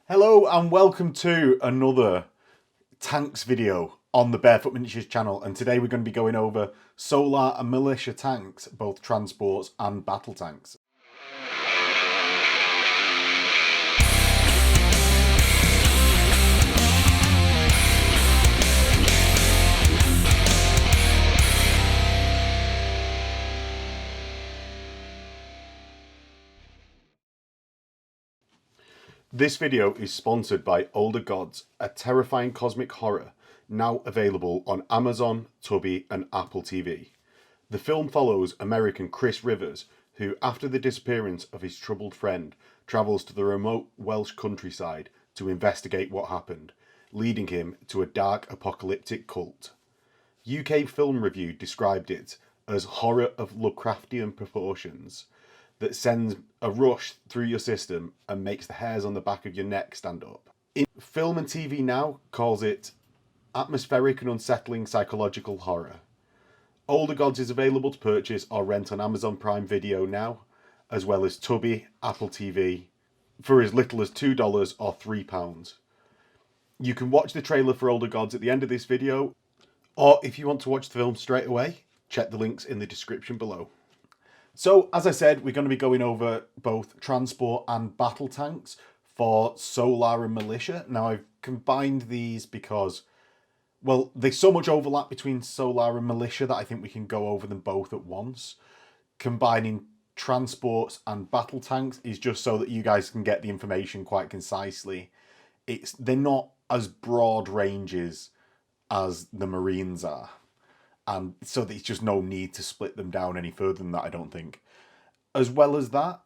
Hello and welcome to another tanks video on the Bearfoot Miniatures channel, and today we're going to be going over solar and militia tanks, both transports and battle tanks. This video is sponsored by Older Gods, a terrifying cosmic horror now available on Amazon, Tubi and Apple TV. The film follows American Chris Rivers, who, after the disappearance of his troubled friend, travels to the remote Welsh countryside to investigate what happened, leading him to a dark apocalyptic cult. UK Film Review described it as horror of Lovecraftian proportions that sends a rush through your system and makes the hairs on the back of your neck stand up. Film and TV Now calls it atmospheric and unsettling psychological horror. Older Gods is available to purchase or rent on Amazon Prime Video now, as well as Tubi, Apple TV, for as little as $2 or £3. You can watch the trailer for Older Gods at the end of this video, or if you want to watch the film straight away, check the links in the description below. So, as I said, we're going to be going over both transport and battle tanks for solar and militia. Now, I've combined these because, well, there's so much overlap between solar and militia that I think we can go over them both at once. Combining transports and battle tanks is just so that you guys can get the information quite concisely. They're not as broad ranges as the Marines are. And so there's just no need to split them down any further than that, I don't think. As well as that,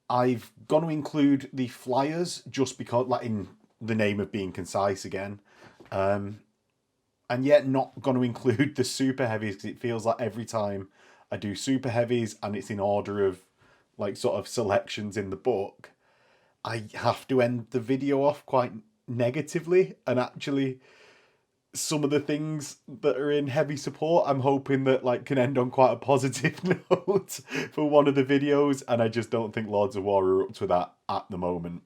I've gone to include the flyers just because, like, in the name of being concise again. And yet not going to include the super heavies because it feels like every time I do super heavies and it's in order of, like, sort of selections in the book, I have to end the video off quite negatively. And actually, some of the things that are in heavy support, I'm hoping that, like, can end on quite a positive note for one of the videos, and I just don't think Lords of War are up to that at the moment.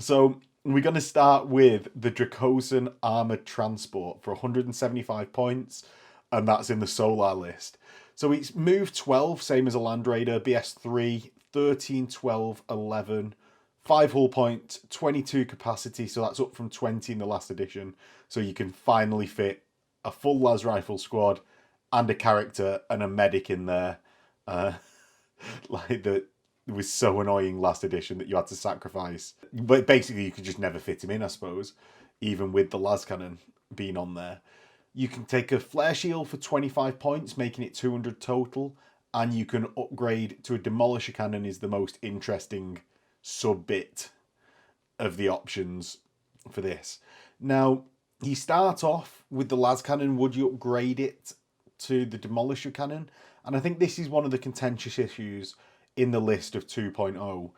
So we're going to start with the Dracosan Armoured Transport for 175 points, and that's in the solar list. So it's move 12, same as a Land Raider, BS3, 13, 12, 11, 5 hull point, 22 capacity, so that's up from 20 in the last edition. So you can finally fit a full las rifle squad and a character and a medic in there. Like, that was so annoying last edition that you had to sacrifice. But basically you could just never fit him in, I suppose, even with the las cannon being on there. You can take a flare shield for 25 points, making it 200 total, and you can upgrade to a demolisher cannon is the most interesting sub-bit of the options for this. Now, you start off with the las cannon. Would you upgrade it to the demolisher cannon? And I think this is one of the contentious issues in the list of 2.0.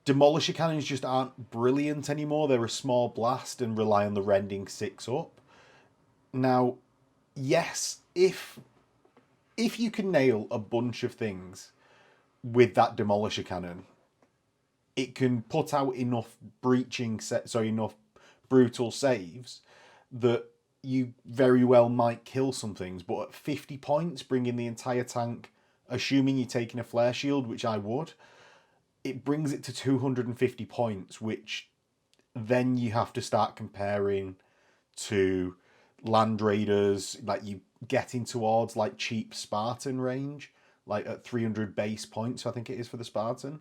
Demolisher cannons just aren't brilliant anymore. They're a small blast and rely on the rending 6 up. Now, yes, if you can nail a bunch of things with that demolisher cannon, it can put out enough enough brutal saves that you very well might kill some things. But at 50 points, bringing the entire tank, assuming you're taking a flare shield, which I would, it brings it to 250 points, which then you have to start comparing to Land Raiders, like you getting towards like cheap Spartan range, like at 300 base points, I think it is for the Spartan.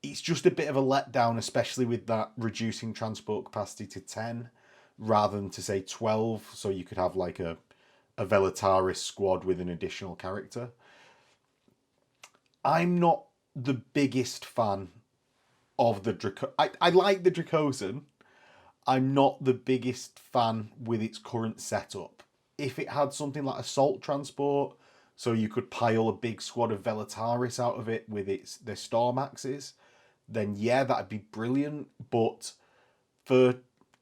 It's just a bit of a letdown, especially with that reducing transport capacity to 10 rather than to say 12, so you could have like a Velataris squad with an additional character. I'm not the biggest fan of the I like the Dracosan. I'm not the biggest fan with its current setup. If it had something like assault transport, so you could pile a big squad of Velataris out of it with their storm axes, then yeah, that'd be brilliant. But for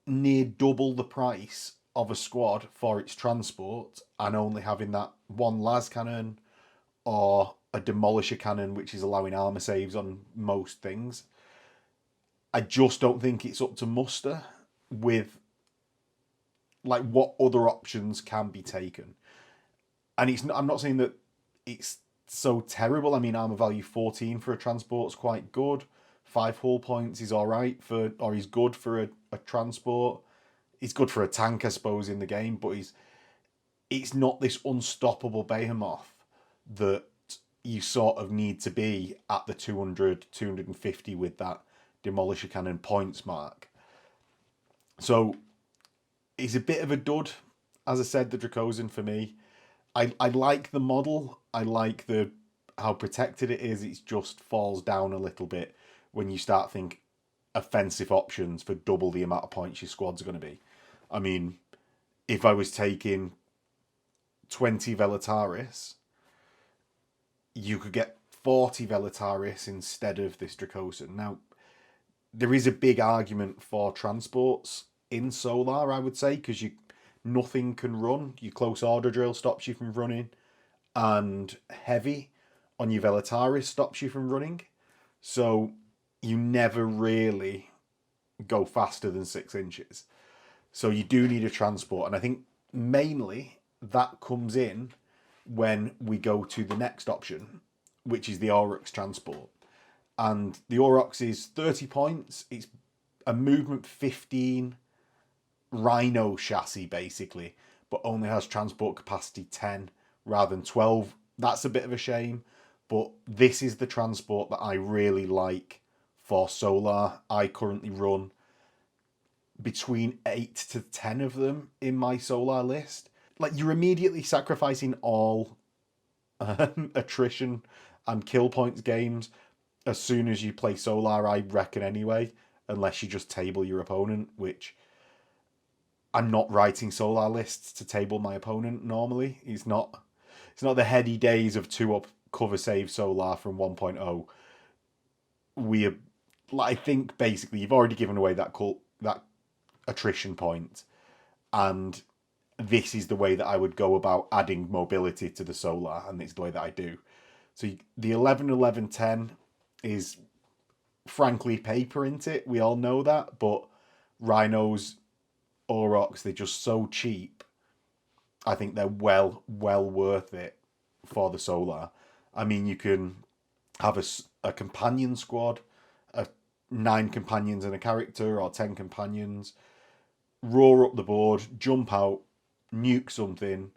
near double the price of a squad for its transport and only having that one las cannon or a Demolisher Cannon, which is allowing armor saves on most things. I just don't think it's up to muster with like what other options can be taken. And I'm not saying that it's so terrible. I mean, armor value 14 for a transport is quite good. 5 hull points is all right or he's good for a transport. He's good for a tank, I suppose, in the game, but it's not this unstoppable behemoth that you sort of need to be at the 200, 250 with that Demolisher Cannon points mark. So he's a bit of a dud. As I said, the Dracosan for me. I like the model. I like how protected it is. It just falls down a little bit when you start think offensive options for double the amount of points your squad's going to be. I mean, if I was taking 20 Velataris, you could get 40 Velataris instead of this Dracosan. Now, there is a big argument for transports in Solar, I would say, because nothing can run. Your close order drill stops you from running, and heavy on your Velataris stops you from running. So you never really go faster than 6 inches. So you do need a transport, and I think mainly that comes in when we go to the next option, which is the Aurox transport. And the Aurox is 30 points. It's a movement 15 Rhino chassis, basically, but only has transport capacity 10 rather than 12. That's a bit of a shame, but this is the transport that I really like for Solar. I currently run between 8 to 10 of them in my Solar list. Like, you're immediately sacrificing all attrition and kill points games as soon as you play Solar, I reckon, anyway, unless you just table your opponent, which I'm not writing Solar lists to table my opponent normally. It's not the heady days of 2-up cover save Solar from 1.0. I think basically you've already given away that attrition point, and this is the way that I would go about adding mobility to the Solar, and it's the way that I do. So the 11-11-10 is frankly paper, isn't it? We all know that, but Rhinos, Aurox, they're just so cheap. I think they're well worth it for the Solar. I mean, you can have a companion squad, 9 companions and a character, or 10 companions, roar up the board, jump out, nuke something,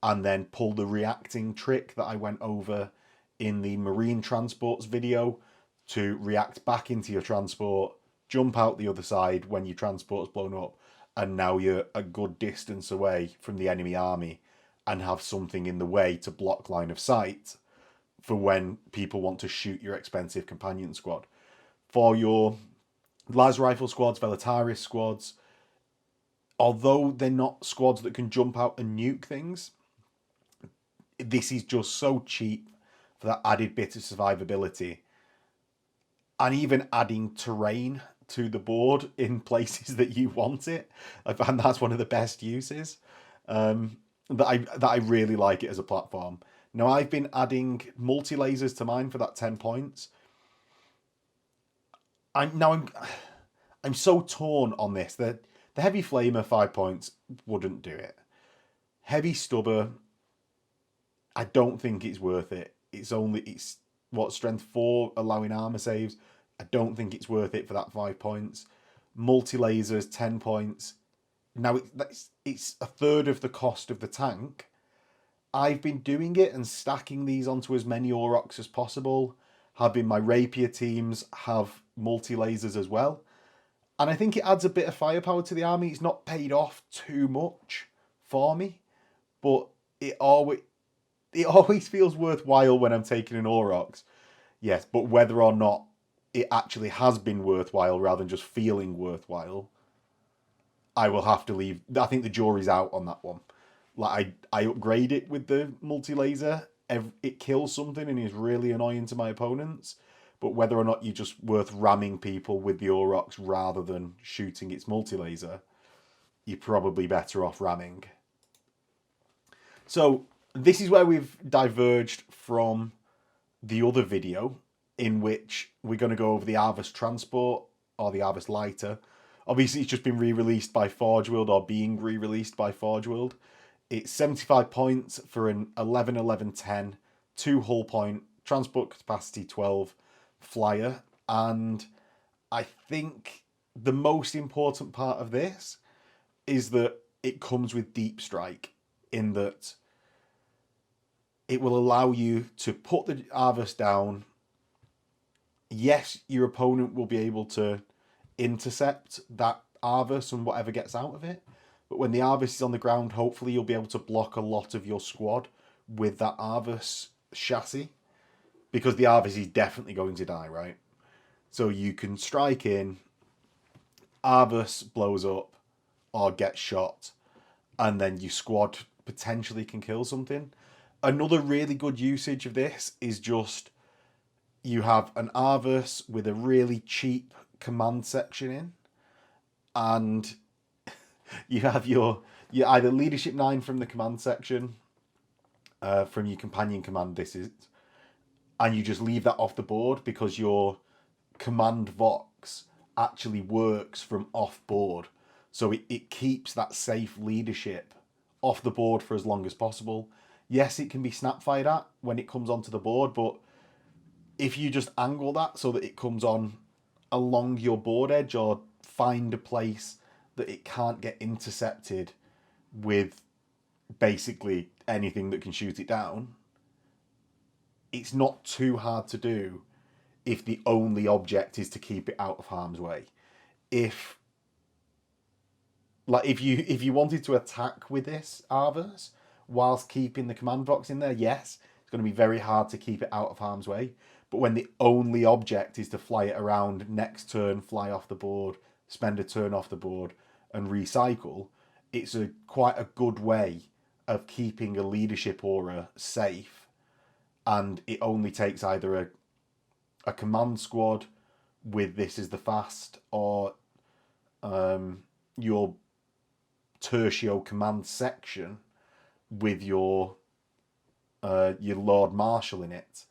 and then pull the reacting trick that I went over in the Marine Transports video to react back into your transport, jump out the other side when your transport's blown up, and now you're a good distance away from the enemy army and have something in the way to block line of sight for when people want to shoot your expensive companion squad. For your las rifle squads, Velataris squads, although they're not squads that can jump out and nuke things, this is just so cheap for that added bit of survivability. And even adding terrain to the board in places that you want it, I find that's one of the best uses. That I really like it as a platform. Now, I've been adding multi-lasers to mine for that 10 points. I'm so torn on this. The heavy flamer 5 points wouldn't do it. Heavy stubber, I don't think it's worth it. It's strength 4 allowing armor saves. I don't think it's worth it for that 5 points. Multi-lasers 10 points. Now it's a third of the cost of the tank. I've been doing it and stacking these onto as many Aurochs as possible. Having my rapier teams have multi-lasers as well. And I think it adds a bit of firepower to the army. It's not paid off too much for me, but it always feels worthwhile when I'm taking an Aurochs. Yes, but whether or not it actually has been worthwhile rather than just feeling worthwhile, I will have to leave. I think the jury's out on that one. Like, I upgrade it with the multi-laser. It kills something and is really annoying to my opponents. But whether or not you're just worth ramming people with the Aurochs rather than shooting its multi-laser, you're probably better off ramming. So this is where we've diverged from the other video, in which we're going to go over the Arvus Transport, or the Arvus Lighter. Obviously, it's just been re-released by Forge World, or being re-released by Forge World. It's 75 points for an 11-11-10, 2 hull point, transport capacity 12, flyer. And I think the most important part of this is that it comes with Deep Strike, in that it will allow you to put the Arvus down. Yes, your opponent will be able to intercept that Arvus and whatever gets out of it. But when the Arvus is on the ground, hopefully you'll be able to block a lot of your squad with that Arvus chassis. Because the Arvus is definitely going to die, right? So you can strike in, Arvus blows up or gets shot, and then your squad potentially can kill something. Another really good usage of this is just, you have an Arvus with a really cheap command section in, and you have your either leadership 9 from the command section, from your companion command, this is, and you just leave that off the board because your command vox actually works from off board, so it keeps that safe leadership off the board for as long as possible. Yes, it can be snap fired at when it comes onto the board, but if you just angle that so that it comes on along your board edge, or find a place that it can't get intercepted with basically anything that can shoot it down, it's not too hard to do if the only object is to keep it out of harm's way. If you wanted to attack with this Arvus whilst keeping the command box in there, yes, it's going to be very hard to keep it out of harm's way. But when the only object is to fly it around, next turn fly off the board, spend a turn off the board, and recycle, it's quite a good way of keeping a leadership aura safe. And it only takes either a command squad with this as the fast, or your Tercio command section with your Lord Marshal in it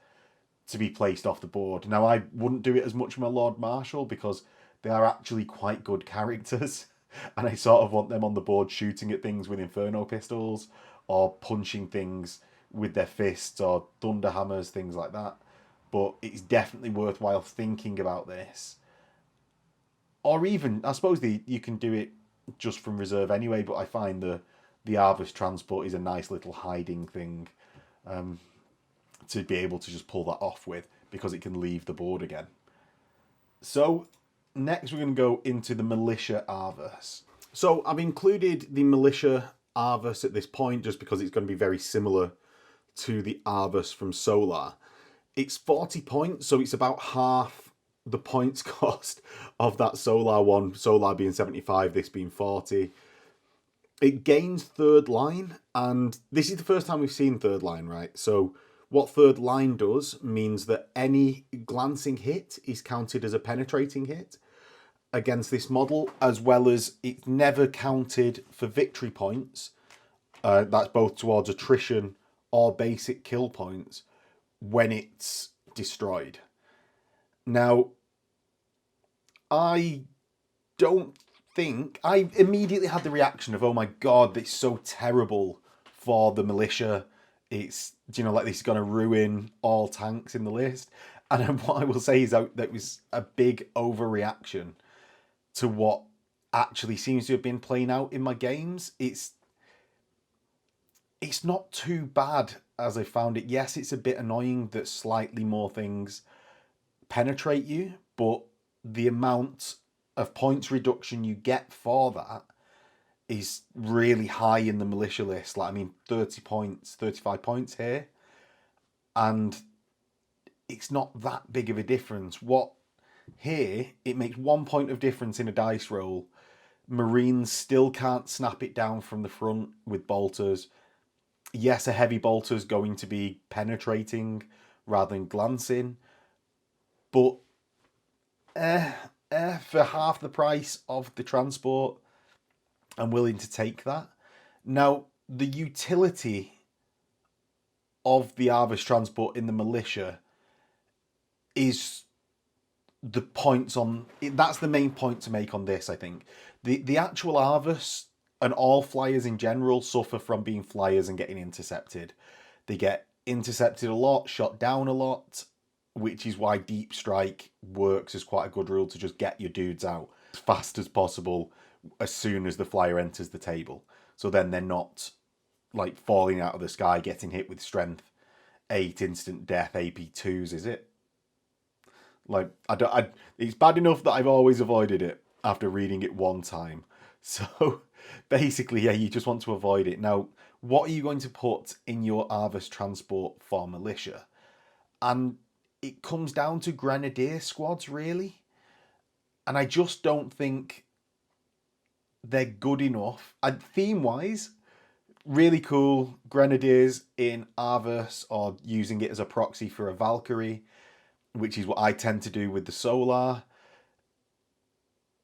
to be placed off the board. Now, I wouldn't do it as much with my Lord Marshal because they are actually quite good characters, and I sort of want them on the board shooting at things with Inferno pistols, or punching things with their fists, or thunder hammers, things like that. But it's definitely worthwhile thinking about this. Or even, I suppose you can do it just from reserve anyway, but I find the Arvus Transport is a nice little hiding thing to be able to just pull that off with, because it can leave the board again. So next we're going to go into the Militia Arvus. So I've included the Militia Arvus at this point just because it's going to be very similar to the Arvus from Solar. It's 40 points, so it's about half the points cost of that Solar one. Solar being 75, this being 40. It gains third line, and this is the first time we've seen third line, right? So what third line does means that any glancing hit is counted as a penetrating hit against this model, as well as it's never counted for victory points. That's both towards attrition or basic kill points when it's destroyed. Now, I immediately had the reaction of, oh my god, it's so terrible for the Militia. It's, like this is going to ruin all tanks in the list. And what I will say is that was a big overreaction to what actually seems to have been playing out in my games. It's not too bad as I found it. Yes, it's a bit annoying that slightly more things penetrate you, but the amount of points reduction you get for that is really high in the Militia list. 30 points, 35 points here. And it's not that big of a difference. Here, it makes 1 point of difference in a dice roll. Marines still can't snap it down from the front with bolters. Yes, a heavy bolter is going to be penetrating rather than glancing. But for half the price of the transport, I'm willing to take that. Now, the utility of the Arvus Transport in the Militia is the points on... That's the main point to make on this, I think. The actual Arvus and all flyers in general suffer from being flyers and getting intercepted. They get intercepted a lot, shot down a lot, which is why Deep Strike works as quite a good rule to just get your dudes out as fast as possible as soon as the flyer enters the table. So then they're not like falling out of the sky, getting hit with strength 8 instant death AP2s, is it? Like, it's bad enough that I've always avoided it after reading it one time. So basically, yeah, you just want to avoid it. Now, what are you going to put in your Arvus Transport for Militia? And it comes down to Grenadier squads, really. And I just don't think they're good enough. And theme-wise, really cool Grenadiers in Arvus, or using it as a proxy for a Valkyrie, which is what I tend to do with the Solar.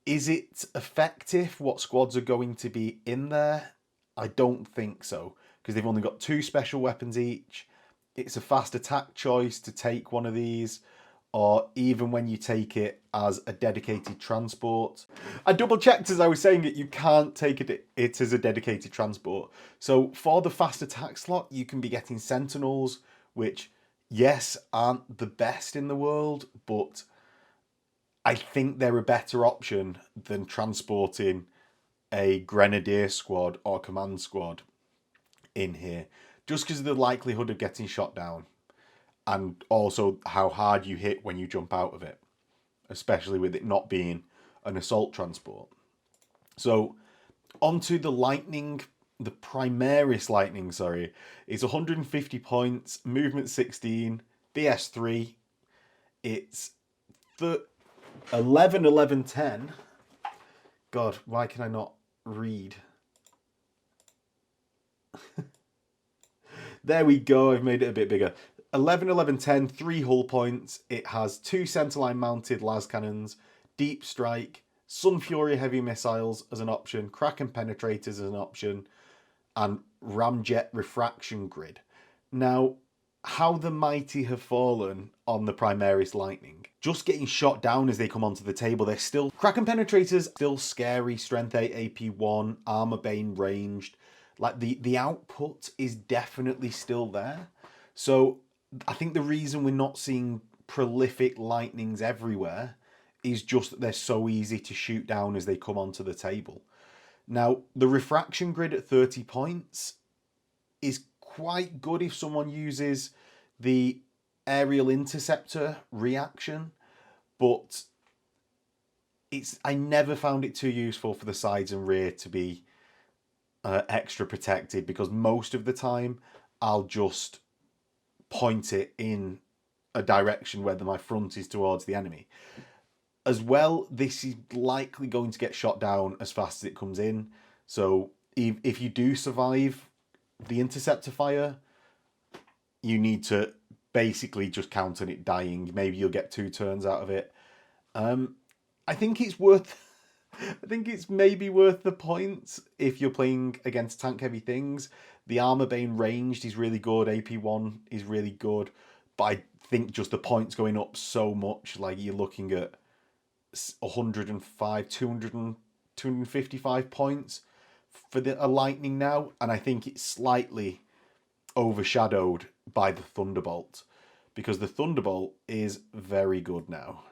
Is it effective? What squads are going to be in there? I don't think so, because they've only got 2 special weapons each. It's a fast attack choice to take one of these, or even when you take it as a dedicated transport. I double checked as I was saying it, you can't take it as a dedicated transport. So for the fast attack slot, you can be getting Sentinels, which, yes, aren't the best in the world, but I think they're a better option than transporting a Grenadier squad or command squad in here, just because of the likelihood of getting shot down, and also how hard you hit when you jump out of it, especially with it not being an assault transport. So onto the Lightning. The Primaris Lightning, sorry, is 150 points, movement 16, BS3. It's 11, 11, 10. God, why can I not read? There we go, I've made it a bit bigger. 11, 11, 10, 3 hull points. It has 2 centerline mounted las cannons, Deep Strike, Sun Fury heavy missiles as an option, Kraken penetrators as an option, and Ramjet refraction grid. Now, how the mighty have fallen on the Primaris Lightning. Just getting shot down as they come onto the table. They're still... Kraken penetrators, still scary, strength 8, AP1, armor bane ranged. Like, the output is definitely still there. So I think the reason we're not seeing prolific Lightnings everywhere is just that they're so easy to shoot down as they come onto the table. Now, the refraction grid at 30 points is quite good if someone uses the aerial interceptor reaction, but I never found it too useful for the sides and rear to be extra protected, because most of the time I'll just point it in a direction where my front is towards the enemy. As well, this is likely going to get shot down as fast as it comes in. So if you do survive the interceptor fire, you need to basically just count on it dying. Maybe you'll get 2 turns out of it. I think it's worth... I think it's maybe worth the points if you're playing against tank heavy things. The armor bane ranged is really good. AP1 is really good. But I think just the points going up so much, like you're looking at 105, 200, 255 points for a Lightning now. And I think it's slightly overshadowed by the Thunderbolt, because the Thunderbolt is very good now.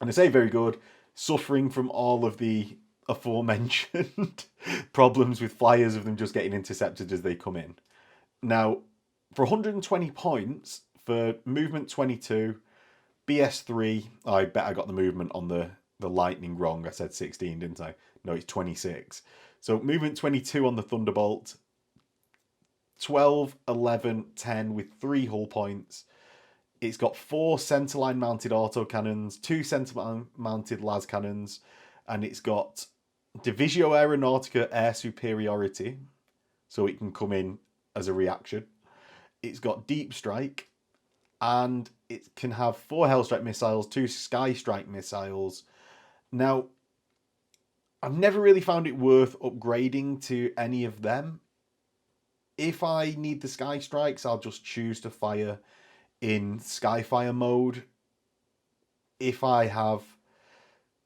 And I say very good, suffering from all of the aforementioned problems with flyers of them just getting intercepted as they come in. Now, for 120 points, for movement 22, BS3, I bet I got the movement on the Lightning wrong. I said 16, didn't I? No, it's 26. So movement 22 on the Thunderbolt, 12, 11, 10 with 3 hull points. It's got 4 centerline mounted autocannons, 2 centerline mounted las cannons, and it's got Divisio Aeronautica air superiority, so it can come in as a reaction. It's got Deep Strike, and it can have 4 Hellstrike missiles, 2 Sky Strike missiles. Now, I've never really found it worth upgrading to any of them. If I need the Sky Strikes, I'll just choose to fire in Skyfire mode if I have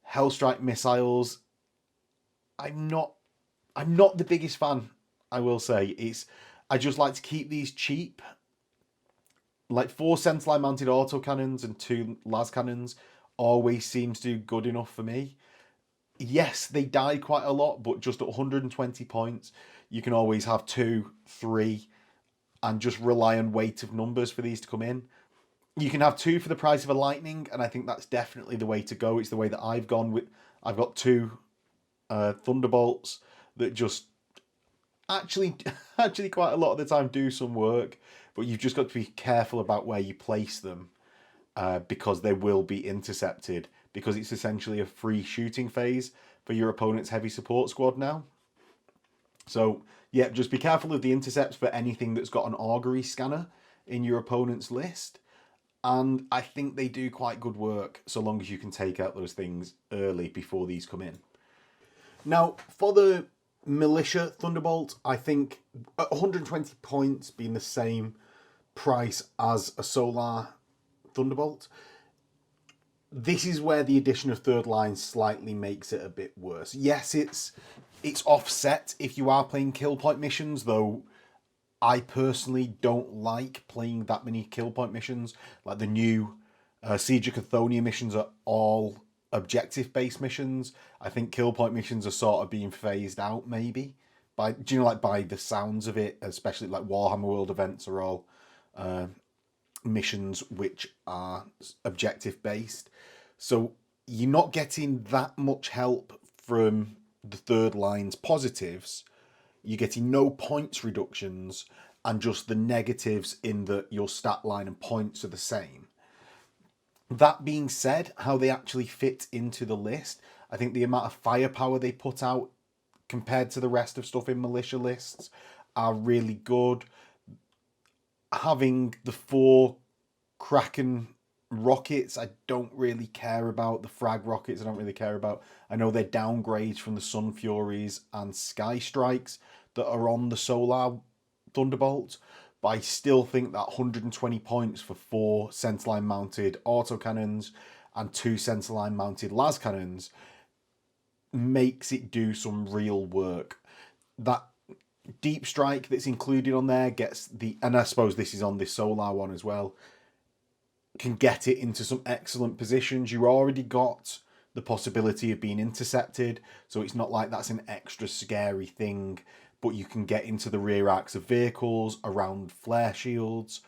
Hellstrike missiles, I'm not the biggest fan, I will say. I just like to keep these cheap. Like 4 centerline mounted autocannons and 2 las cannons always seems to do good enough for me. Yes, they die quite a lot, but just at 120 points, you can always have 2, 3, and just rely on weight of numbers for these to come in. You can have 2 for the price of a lightning, and I think that's definitely the way to go. It's the way that I've gone with. I've got 2 Thunderbolts that just actually quite a lot of the time do some work, but you've just got to be careful about where you place them because they will be intercepted, because it's essentially a free shooting phase for your opponent's heavy support squad now. So yeah, just be careful of the intercepts for anything that's got an augury scanner in your opponent's list. And I think they do quite good work so long as you can take out those things early before these come in. Now, for the Militia Thunderbolt, I think at 120 points being the same price as a Solar Thunderbolt, this is where the addition of third line slightly makes it a bit worse. Yes, it's offset if you are playing kill point missions, though I personally don't like playing that many kill point missions. Like the new Siege of Cathonia missions are all objective-based missions. I think kill point missions are sort of being phased out, maybe. By the sounds of it, especially like Warhammer World events are all missions which are objective-based. So you're not getting that much help from the third line's positives. You're getting no points reductions and just the negatives in that your stat line and points are the same. That being said, how they actually fit into the list, I think the amount of firepower they put out compared to the rest of stuff in militia lists are really good. Having the 4 Kraken rockets, I don't really care about. The frag rockets, I don't really care about. I know they're downgrades from the Sun Furies and Sky Strikes that are on the Solar Thunderbolt, but I still think that 120 points for 4 centerline mounted autocannons and 2 centerline mounted las cannons makes it do some real work. That deep strike that's included on there gets and I suppose this is on this Solar one as well, can get it into some excellent positions. You already got the possibility of being intercepted, so it's not like that's an extra scary thing, but you can get into the rear arcs of vehicles, around flare shields,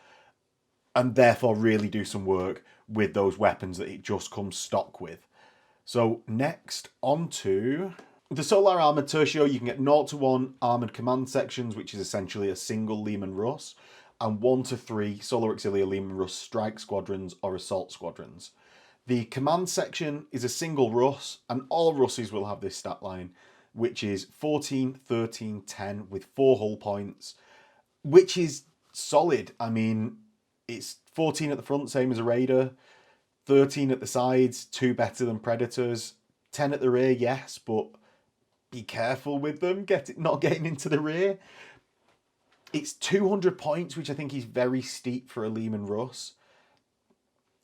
and therefore really do some work with those weapons that it just comes stock with. So next, on to the Solar Armoured Tercio. You can get 0 to 1 Armoured Command Sections, which is essentially a single Leman Russ, and 1 to 3 Solar Auxilia Leman Russ Strike Squadrons or Assault Squadrons. The Command Section is a single Russ, and all Russes will have this stat line, which is 14, 13, 10 with 4 hull points, which is solid. I mean, it's 14 at the front, same as a Raider, 13 at the sides, 2 better than Predators, 10 at the rear, yes, but be careful with them, not getting into the rear. It's 200 points, which I think is very steep for a Leman Russ,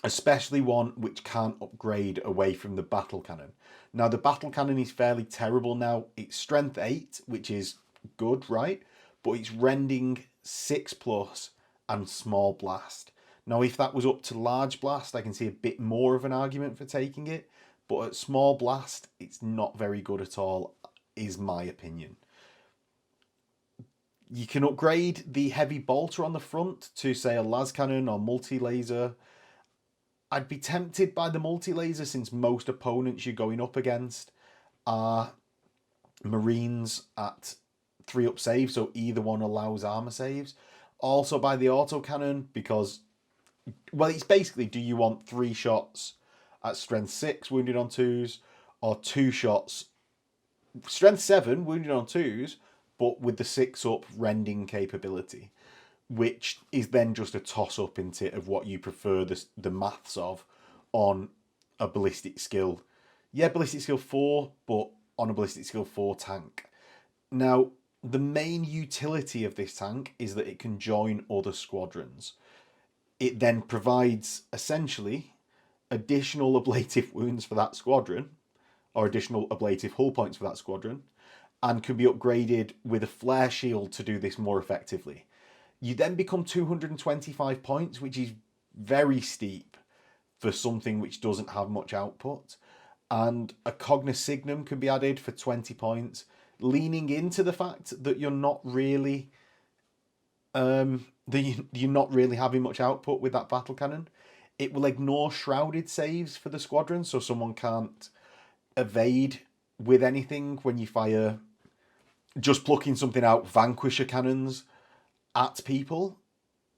especially one which can't upgrade away from the Battle Cannon. Now, the Battle Cannon is fairly terrible now. It's Strength 8, which is good, right? But it's Rending 6+ and Small Blast. Now, if that was up to Large Blast, I can see a bit more of an argument for taking it. But at Small Blast, it's not very good at all, is my opinion. You can upgrade the Heavy Bolter on the front to, say, a las cannon or multi-laser. I'd be tempted by the multi-laser since most opponents you're going up against are Marines at 3-up save, so either one allows armor saves. Also by the autocannon because, well, it's basically, do you want 3 shots at Strength 6 wounded on 2s or 2 shots, Strength 7 wounded on 2s, but with the 6-up rending capability, which is then just a toss-up into of what you prefer the maths of on a ballistic skill. Yeah, ballistic skill 4, but on a ballistic skill 4 tank. Now, the main utility of this tank is that it can join other squadrons. It then provides, essentially, additional ablative wounds for that squadron, or additional ablative hull points for that squadron, and can be upgraded with a flare shield to do this more effectively. You then become 225 points, which is very steep for something which doesn't have much output. And a Cognoscignum can be added for 20 points, leaning into the fact that you're not really you're not really having much output with that battle cannon. It will ignore shrouded saves for the squadron, so someone can't evade with anything when you fire just plucking something out Vanquisher cannons at people.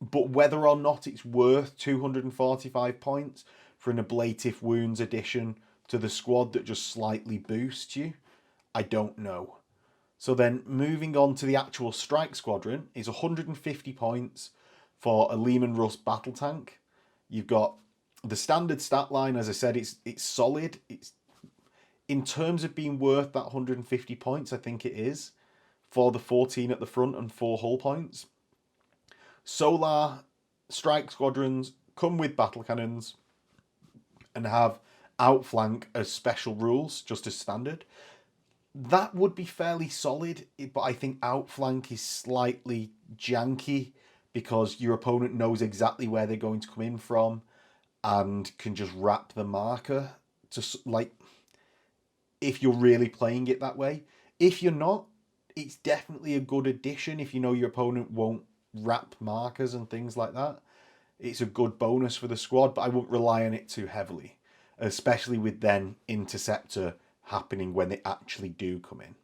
But whether or not it's worth 245 points for an ablative wounds addition to the squad that just slightly boosts you, I don't know. So then moving on to the actual strike squadron is 150 points for a Leman Russ battle tank. You've got the standard stat line, as I said, it's solid. It's in terms of being worth that 150 points, I think it is, for the 14 at the front and 4 hull points. Solar strike squadrons come with battle cannons and have outflank as special rules, just as standard. That would be fairly solid, but I think outflank is slightly janky because your opponent knows exactly where they're going to come in from and can just wrap the marker to, like, if you're really playing it that way. If you're not, it's definitely a good addition if you know your opponent won't wrap markers and things like that. It's a good bonus for the squad, but I wouldn't rely on it too heavily, especially with then Interceptor happening when they actually do come in.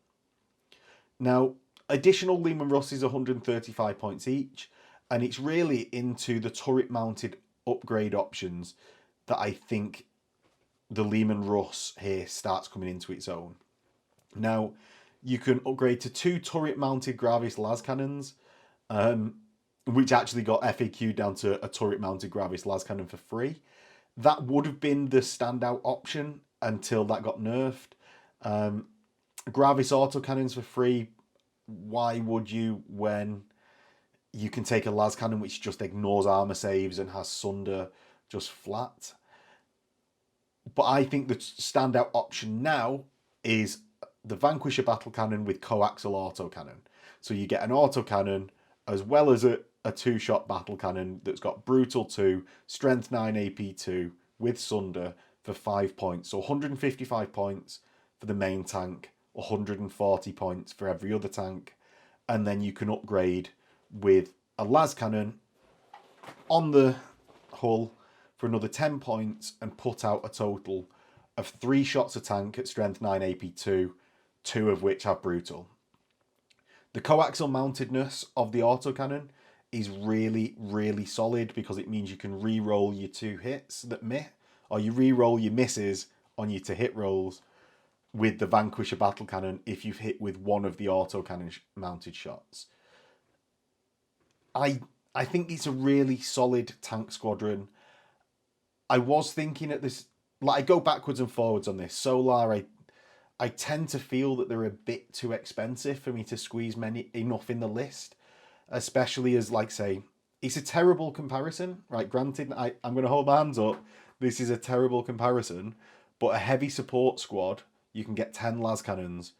Now, additional Leman Russes 135 points each, and it's really into the turret mounted upgrade options that I think the Leman Russ here starts coming into its own. Now, you can upgrade to 2 turret mounted Gravis las cannons, which actually got FAQ down to a turret mounted Gravis las cannon for free. That would have been the standout option until that got nerfed. Gravis autocannons for free. Why would you when you can take a las cannon which just ignores armor saves and has Sunder just flat? But I think the standout option now is the Vanquisher battle cannon with coaxial autocannon. So you get an autocannon as well as a 2-shot battle cannon that's got Brutal 2, Strength 9, AP 2 with Sunder for 5 points. So 155 points for the main tank, 140 points for every other tank. And then you can upgrade with a las cannon on the hull for another 10 points and put out a total of 3 shots a tank at Strength 9 AP2, 2 of which have Brutal. The coaxial mountedness of the autocannon is really, really solid because it means you can re-roll your 2 hits that miss, or you re-roll your misses on your 2 hit rolls with the Vanquisher battle cannon if you've hit with one of the autocannon mounted shots. I think it's a really solid tank squadron. I was thinking at this, like, I go backwards and forwards on this. Solar, I tend to feel that they're a bit too expensive for me to squeeze enough in the list, especially as, like, say, it's a terrible comparison, right? Granted, I'm going to hold my hands up. This is a terrible comparison, but a heavy support squad, you can get 10 las cannons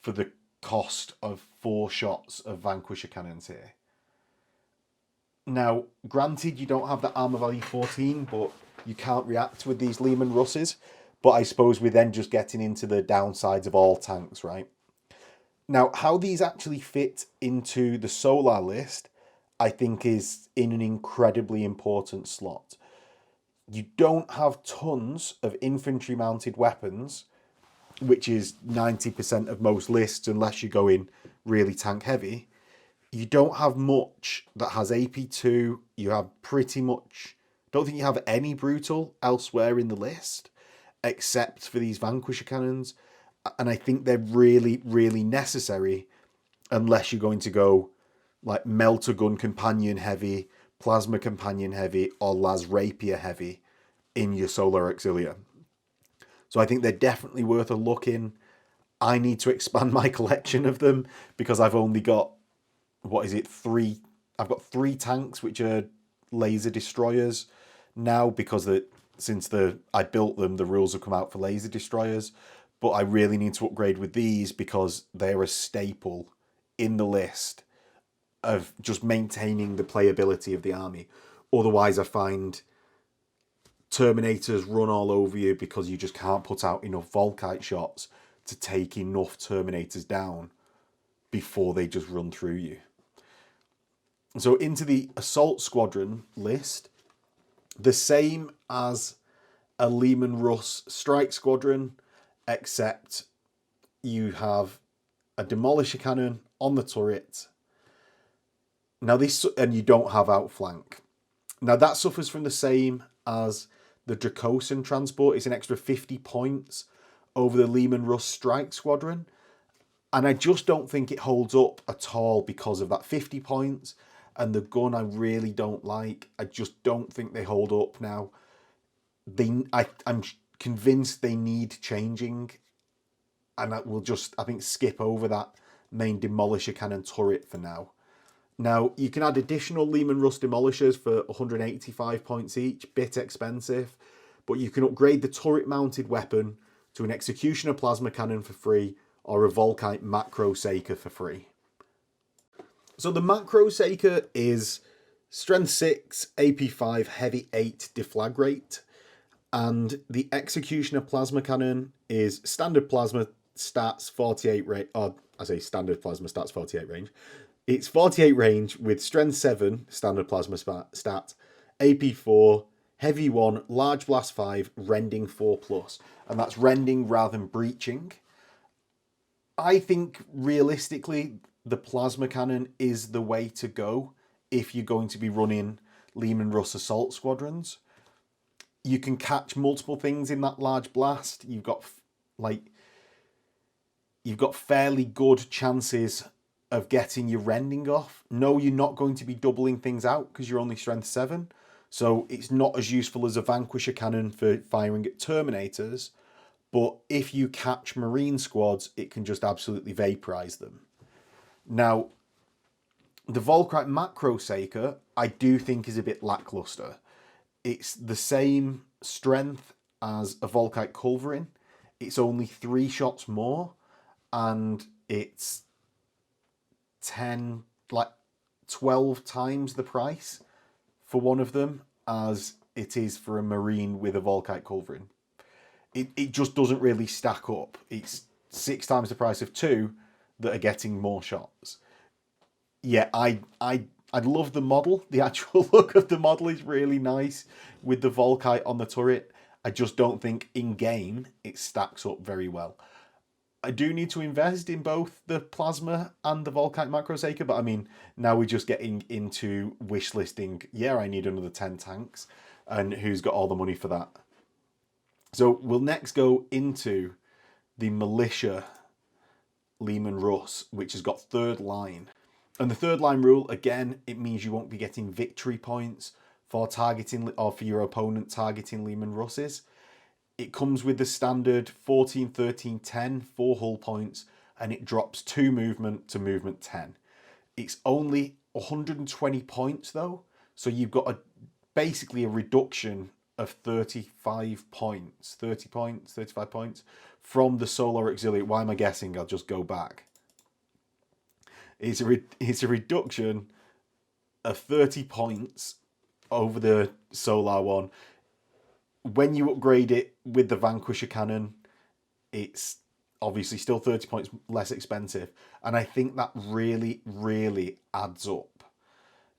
for the cost of 4 shots of Vanquisher cannons here. Now, granted, you don't have the armor value 14, but you can't react with these Leman Russes. But I suppose we're then just getting into the downsides of all tanks, right? Now, how these actually fit into the Solar list, I think is in an incredibly important slot. You don't have tons of infantry-mounted weapons, which is 90% of most lists unless you're going really tank-heavy. You don't have much that has AP2. You have pretty much... don't think you have any Brutal elsewhere in the list, except for these Vanquisher cannons. And I think they're really, really necessary unless you're going to go like Melter Gun Companion heavy, Plasma Companion heavy, or Las Rapier heavy in your Solar Auxilia. So I think they're definitely worth a look in. I need to expand my collection of them because I've only got, 3? I've got 3 tanks which are laser destroyers now because since I built them, the rules have come out for laser destroyers, but I really need to upgrade with these because they're a staple in the list of just maintaining the playability of the army. Otherwise, I find Terminators run all over you because you just can't put out enough Volkite shots to take enough Terminators down before they just run through you. So into the Assault Squadron list, the same as a Leman Russ Strike Squadron, except you have a Demolisher Cannon on the turret. Now and you don't have outflank. Now that suffers from the same as the Dracosan transport. It's an extra 50 points over the Leman Russ Strike Squadron. And I just don't think it holds up at all because of that 50 points. And the gun I really don't like. I just don't think they hold up now. I'm convinced they need changing. And I will just, I think, skip over that main Demolisher Cannon turret for now. Now, you can add additional Leman Russ Demolishers for 185 points each. Bit expensive. But you can upgrade the turret-mounted weapon to an Executioner Plasma Cannon for free or a Volkite Macro Saker for free. So the Macro Saker is Strength 6, AP 5, Heavy 8 deflag rate. And the Executioner Plasma Cannon is Standard Plasma stats 48 range. Or I say Standard Plasma stats 48 range. It's 48 range with Strength 7 Standard Plasma stat, AP 4, Heavy 1, Large Blast 5, Rending 4+. And that's Rending rather than Breaching. I think realistically the Plasma Cannon is the way to go if you're going to be running Leman Russ Assault Squadrons. You can catch multiple things in that Large Blast. You've got fairly good chances of getting your Rending off. No, you're not going to be doubling things out because you're only Strength 7. So it's not as useful as a Vanquisher Cannon for firing at Terminators. But if you catch Marine squads, it can just absolutely vaporize them. Now, the Volkite Macro Saker, I do think is a bit lackluster. It's the same strength as a Volkite Culverin. It's only 3 shots more. And it's 12 times the price for one of them as it is for a Marine with a Volkite Culverin. It just doesn't really stack up. It's 6 times the price of 2 that are getting more shots. Yeah, I love the model. The actual look of the model is really nice with the Volkite on the turret. I just don't think in-game it stacks up very well. I do need to invest in both the Plasma and the Volkite Macro Saker, but I mean, now we're just getting into wish listing. Yeah, I need another 10 tanks. And who's got all the money for that? So we'll next go into the Militia Leman Russ, which has got third line. And the third line rule, again, it means you won't be getting victory points for targeting or for your opponent targeting Leman Russes. It comes with the standard 14, 13, 10, 4 hull points, and it drops 2 movement to movement 10. It's only 120 points though, so you've got basically a reduction of 35 points, 35 points from the Solar Auxilia. Why am I guessing? I'll just go back. It's a reduction of 30 points over the Solar one. When you upgrade it with the Vanquisher Cannon, it's obviously still 30 points less expensive. And I think that really, really adds up.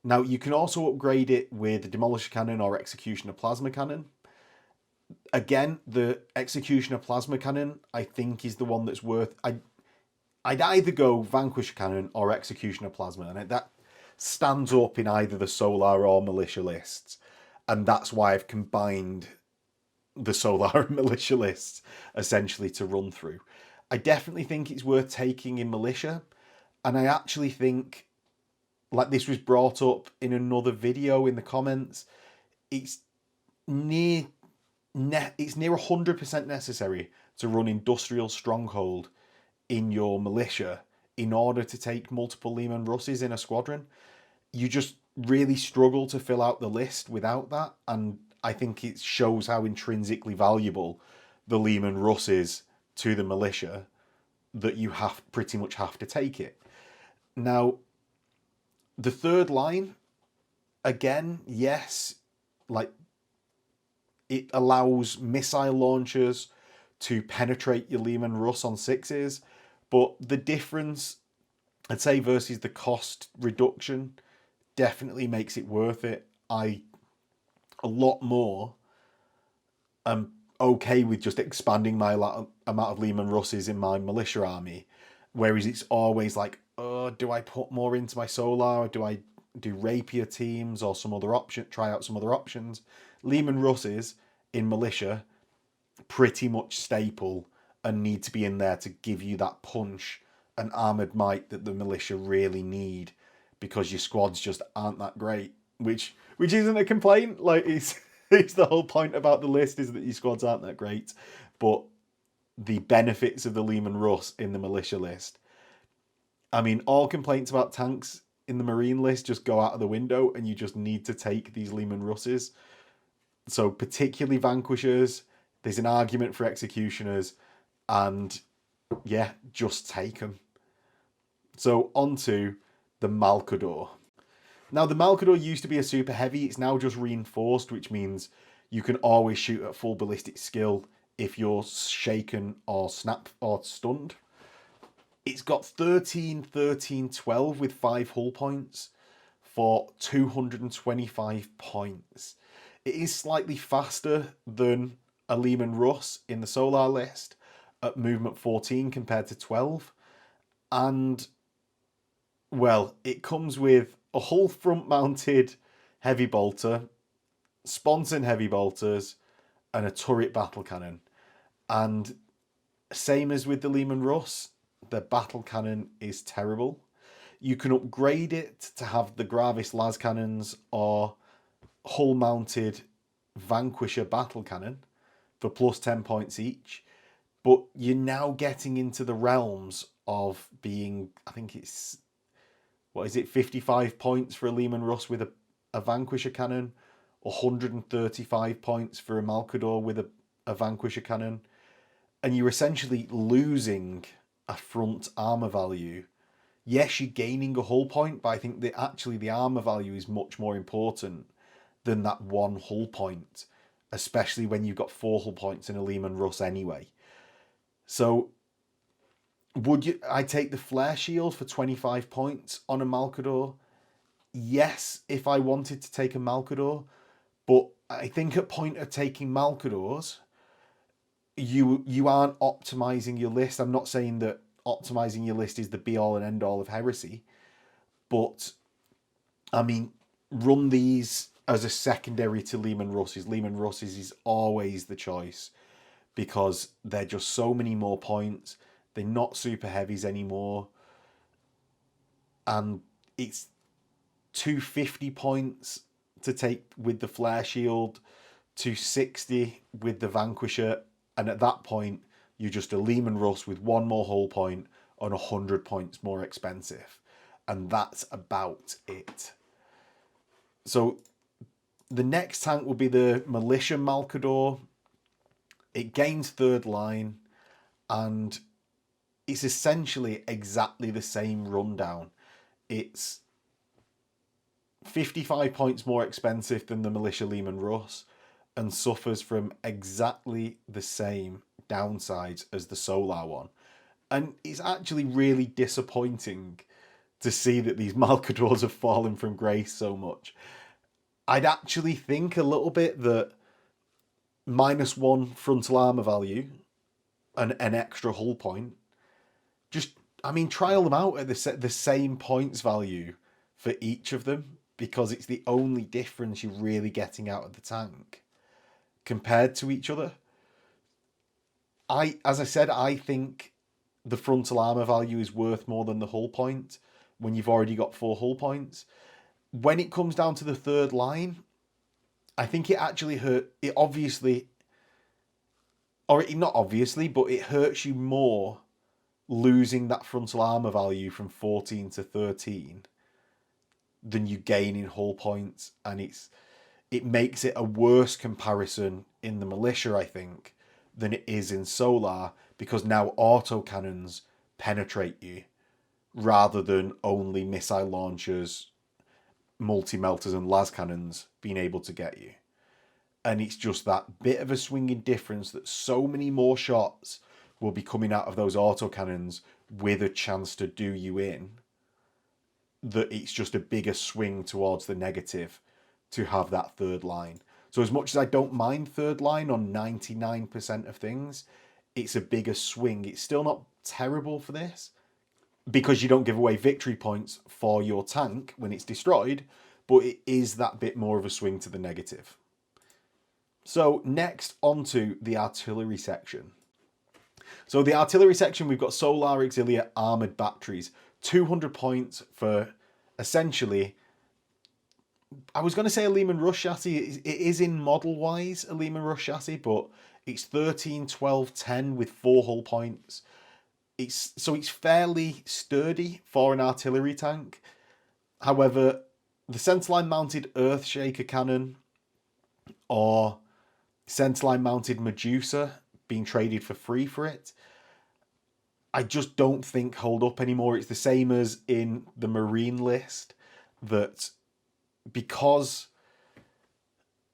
Now, you can also upgrade it with the Demolisher Cannon or Executioner Plasma Cannon. Again, the Executioner Plasma Cannon, I think, is the one that's worth... I'd either go Vanquisher Cannon or Executioner Plasma, and that stands up in either the Solar or Militia lists. And that's why I've combined the Solar and Militia lists, essentially, to run through. I definitely think it's worth taking in Militia, and I actually think, like this was brought up in another video in the comments, it's near 100% necessary to run Industrial Stronghold in your Militia in order to take multiple Leman Russes in a squadron. You just really struggle to fill out the list without that, and I think it shows how intrinsically valuable the Leman Russ is to the militia that you pretty much have to take it. Now, the third line, again, yes, like it allows missile launchers to penetrate your Leman Russ on 6s, but the difference, I'd say, versus the cost reduction definitely makes it worth it. A lot more am okay with just expanding my amount of Leman Russes in my militia army, whereas it's always like, oh, do I put more into my solar, or do I do rapier teams or some other option, try out some other options? Leman Russes in militia pretty much staple and need to be in there to give you that punch and armoured might that the militia really need, because your squads just aren't that great, which isn't a complaint. Like, it's the whole point about the list is that your squads aren't that great, but the benefits of the Leman Russ in the militia list, I mean, all complaints about tanks in the marine list just go out of the window, and you just need to take these Leman Russes. So particularly vanquishers, there's an argument for executioners, and yeah, just take them. So on to the Malcador. Now, the Malcador used to be a super heavy. It's now just reinforced, which means you can always shoot at full ballistic skill if you're shaken or stunned. It's got 13, 13, 12 with 5 hull points for 225 points. It is slightly faster than a Leman Russ in the Solar list at movement 14 compared to 12. And, well, it comes with a hull front-mounted heavy bolter, sponson heavy bolters, and a turret battle cannon. And same as with the Leman Russ, the battle cannon is terrible. You can upgrade it to have the Gravis las cannons or hull-mounted Vanquisher battle cannon for plus 10 points each. But you're now getting into the realms of being, I think it's, 55 points for a Leman Russ with a Vanquisher cannon, 135 points for a Malcador with a Vanquisher cannon. And you're essentially losing a front armor value. Yes, you're gaining a hull point, but I think that actually the armor value is much more important than that one hull point, especially when you've got 4 hull points in a Leman Russ anyway. So I take the flare shield for 25 points on a Malcador? Yes, if I wanted to take a Malcador, but I think at point of taking Malcadors, you aren't optimizing your list. I'm not saying that optimizing your list is the be all and end all of Heresy, but I mean, run these as a secondary to Leman Russes. Leman Russes is always the choice because they're just so many more points. They're not super heavies anymore, and it's 250 points to take with the flare shield, 260 with the Vanquisher, and at that point you're just a Leman Russ with 1 more hull point and 100 points more expensive, and that's about it. So the next tank will be the Militia Malcador. It gains 3rd line, and it's essentially exactly the same rundown. It's 55 points more expensive than the Militia Leman Russ and suffers from exactly the same downsides as the Solar one. And it's actually really disappointing to see that these Malcadors have fallen from grace so much. I'd actually think a little bit that -1 frontal armor value and an extra hull point, trial them out at the same points value for each of them, because it's the only difference you're really getting out of the tank compared to each other. As I said, I think the frontal armor value is worth more than the hull point when you've already got 4 hull points. When it comes down to the 3rd line, I think it actually it obviously, or not obviously, but it hurts you more losing that frontal armor value from 14 to 13 than you gain in hull points. And it makes it a worse comparison in the Militia, I think, than it is in Solar, because now autocannons penetrate you rather than only missile launchers, multi-melters and las cannons being able to get you. And it's just that bit of a swinging difference that so many more shots will be coming out of those autocannons with a chance to do you in, that it's just a bigger swing towards the negative to have that third line. So as much as I don't mind third line on 99% of things, it's a bigger swing. It's still not terrible for this, because you don't give away victory points for your tank when it's destroyed, but it is that bit more of a swing to the negative. So next, onto the artillery section. So the artillery section, we've got Solar Auxilia armoured batteries. 200 points for essentially, I was going to say a Leman Russ chassis. It is in model-wise a Leman Russ chassis, but it's 13, 12, 10 with 4 hull points. So it's fairly sturdy for an artillery tank. However, the centerline mounted Earthshaker cannon or centerline mounted Medusa being traded for free for it, I just don't think hold up anymore. It's the same as in the Marine list, that because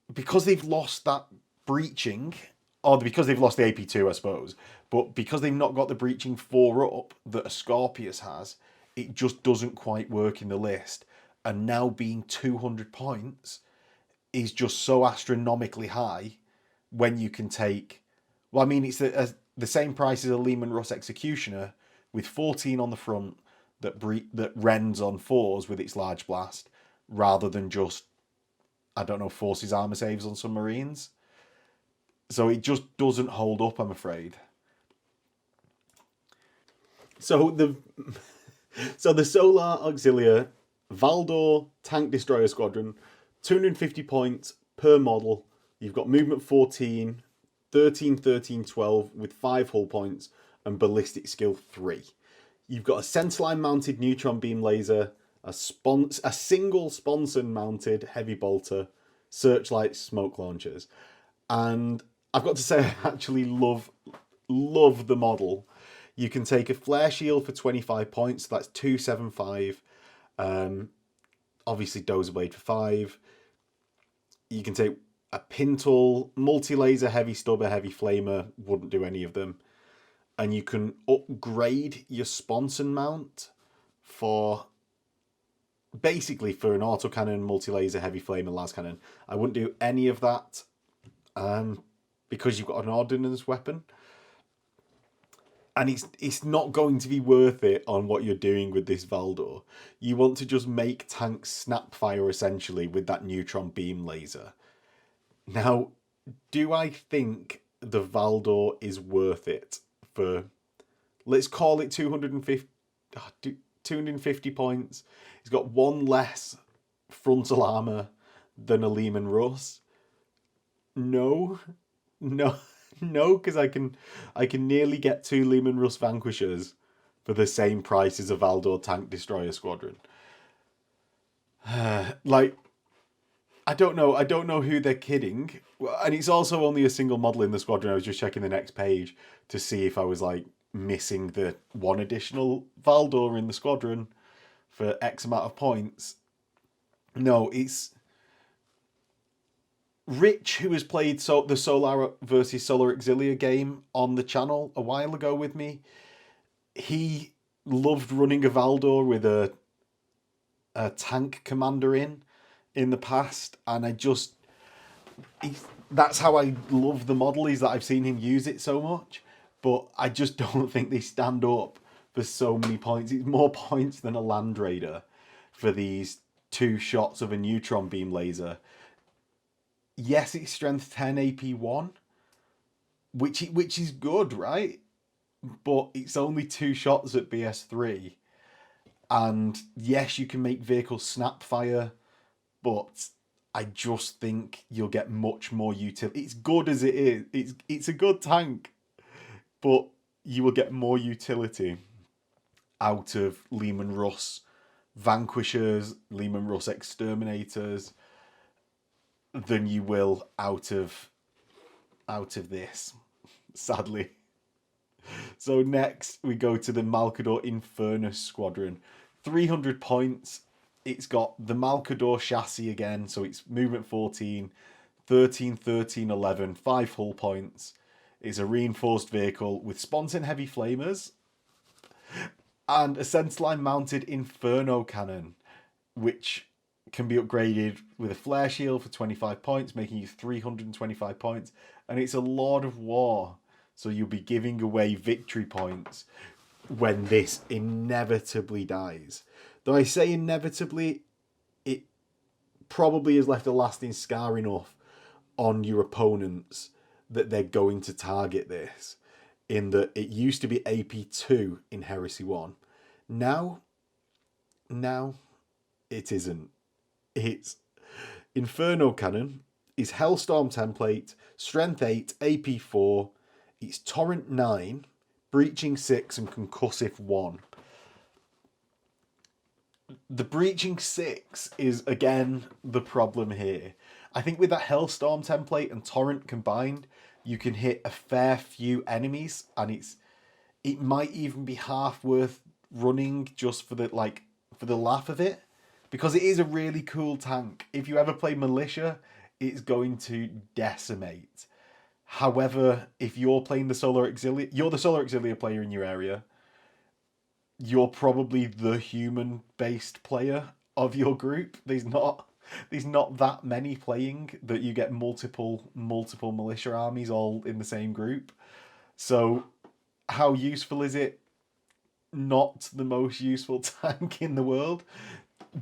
they've lost that breaching, or because they've lost the AP2, I suppose, but because they've not got the breaching 4 up that a Scorpius has, it just doesn't quite work in the list. And now being 200 points is just so astronomically high when you can take... Well, I mean, it's the same price as a Leman Russ Executioner with 14 on the front that rends on 4s with its large blast, rather than just, I don't know, forces armor saves on some Marines. So it just doesn't hold up, I'm afraid. So the Solar Auxilia Valdor Tank Destroyer Squadron, 250 points per model. You've got movement 14, 13, 13, 12 with 5 hull points and ballistic skill 3. You've got a centerline mounted neutron beam laser, a single sponson mounted heavy bolter, searchlight smoke launchers. And I've got to say, I actually love the model. You can take a flare shield for 25 points, so that's 275. Obviously Dozer Blade for 5. You can take a Pintle, multi-laser, heavy stubber, heavy flamer, wouldn't do any of them. And you can upgrade your sponson mount for, basically for an autocannon, multi-laser, heavy flamer, las cannon. I wouldn't do any of that because you've got an ordnance weapon. And it's not going to be worth it on what you're doing with this Valdor. You want to just make tanks snap fire, essentially, with that neutron beam laser. Now, do I think the Valdor is worth it for, let's call it 250 points? It's got 1 less frontal armor than a Leman Russ. No, because I can nearly get 2 Leman Russ Vanquishers for the same price as a Valdor Tank Destroyer Squadron. I don't know who they're kidding. And it's also only a single model in the squadron. I was just checking the next page to see if I was like missing the 1 additional Valdor in the squadron for X amount of points. No, it's Rich, who has played the Solar versus Solar Auxilia game on the channel a while ago with me. He loved running a Valdor with a tank commander in the past, and that's how I love the model, is that I've seen him use it so much, but I just don't think they stand up for so many points. It's more points than a Land Raider for these 2 shots of a neutron beam laser. Yes, it's strength 10 AP1, which is good, right? But it's only 2 shots at BS3. And yes, you can make vehicles snap fire, but I just think you'll get much more utility. It's good as it is. It's a good tank, but you will get more utility out of Leman Russ Vanquishers, Leman Russ Exterminators. than you will out of this, sadly. So next we go to the Malcador Infurnus squadron. 300 points. It's got the Malcador chassis again, so it's movement 14, 13, 13, 11, 5 hull points. It's a reinforced vehicle with sponson heavy flamers and a centerline mounted Inferno cannon, which can be upgraded with a flare shield for 25 points, making you 325 points. And it's a Lord of War, so you'll be giving away victory points when this inevitably dies. Though I say inevitably, it probably has left a lasting scar enough on your opponents that they're going to target this. In that it used to be AP2 in Heresy 1. Now it isn't. It's Inferno Cannon is Hellstorm template, Strength 8, AP 4, it's Torrent 9, Breaching 6 and Concussive 1. The Breaching 6 is again the problem here. I think with that Hellstorm template and Torrent combined, you can hit a fair few enemies, and it might even be half worth running just for the laugh of it, because it is a really cool tank. If you ever play Militia, it's going to decimate. However, if you're playing the Solar Auxilia, you're the Solar Auxilia player in your area, you're probably the human-based player of your group. There's not that many playing that you get multiple militia armies all in the same group. So how useful is it? Not the most useful tank in the world.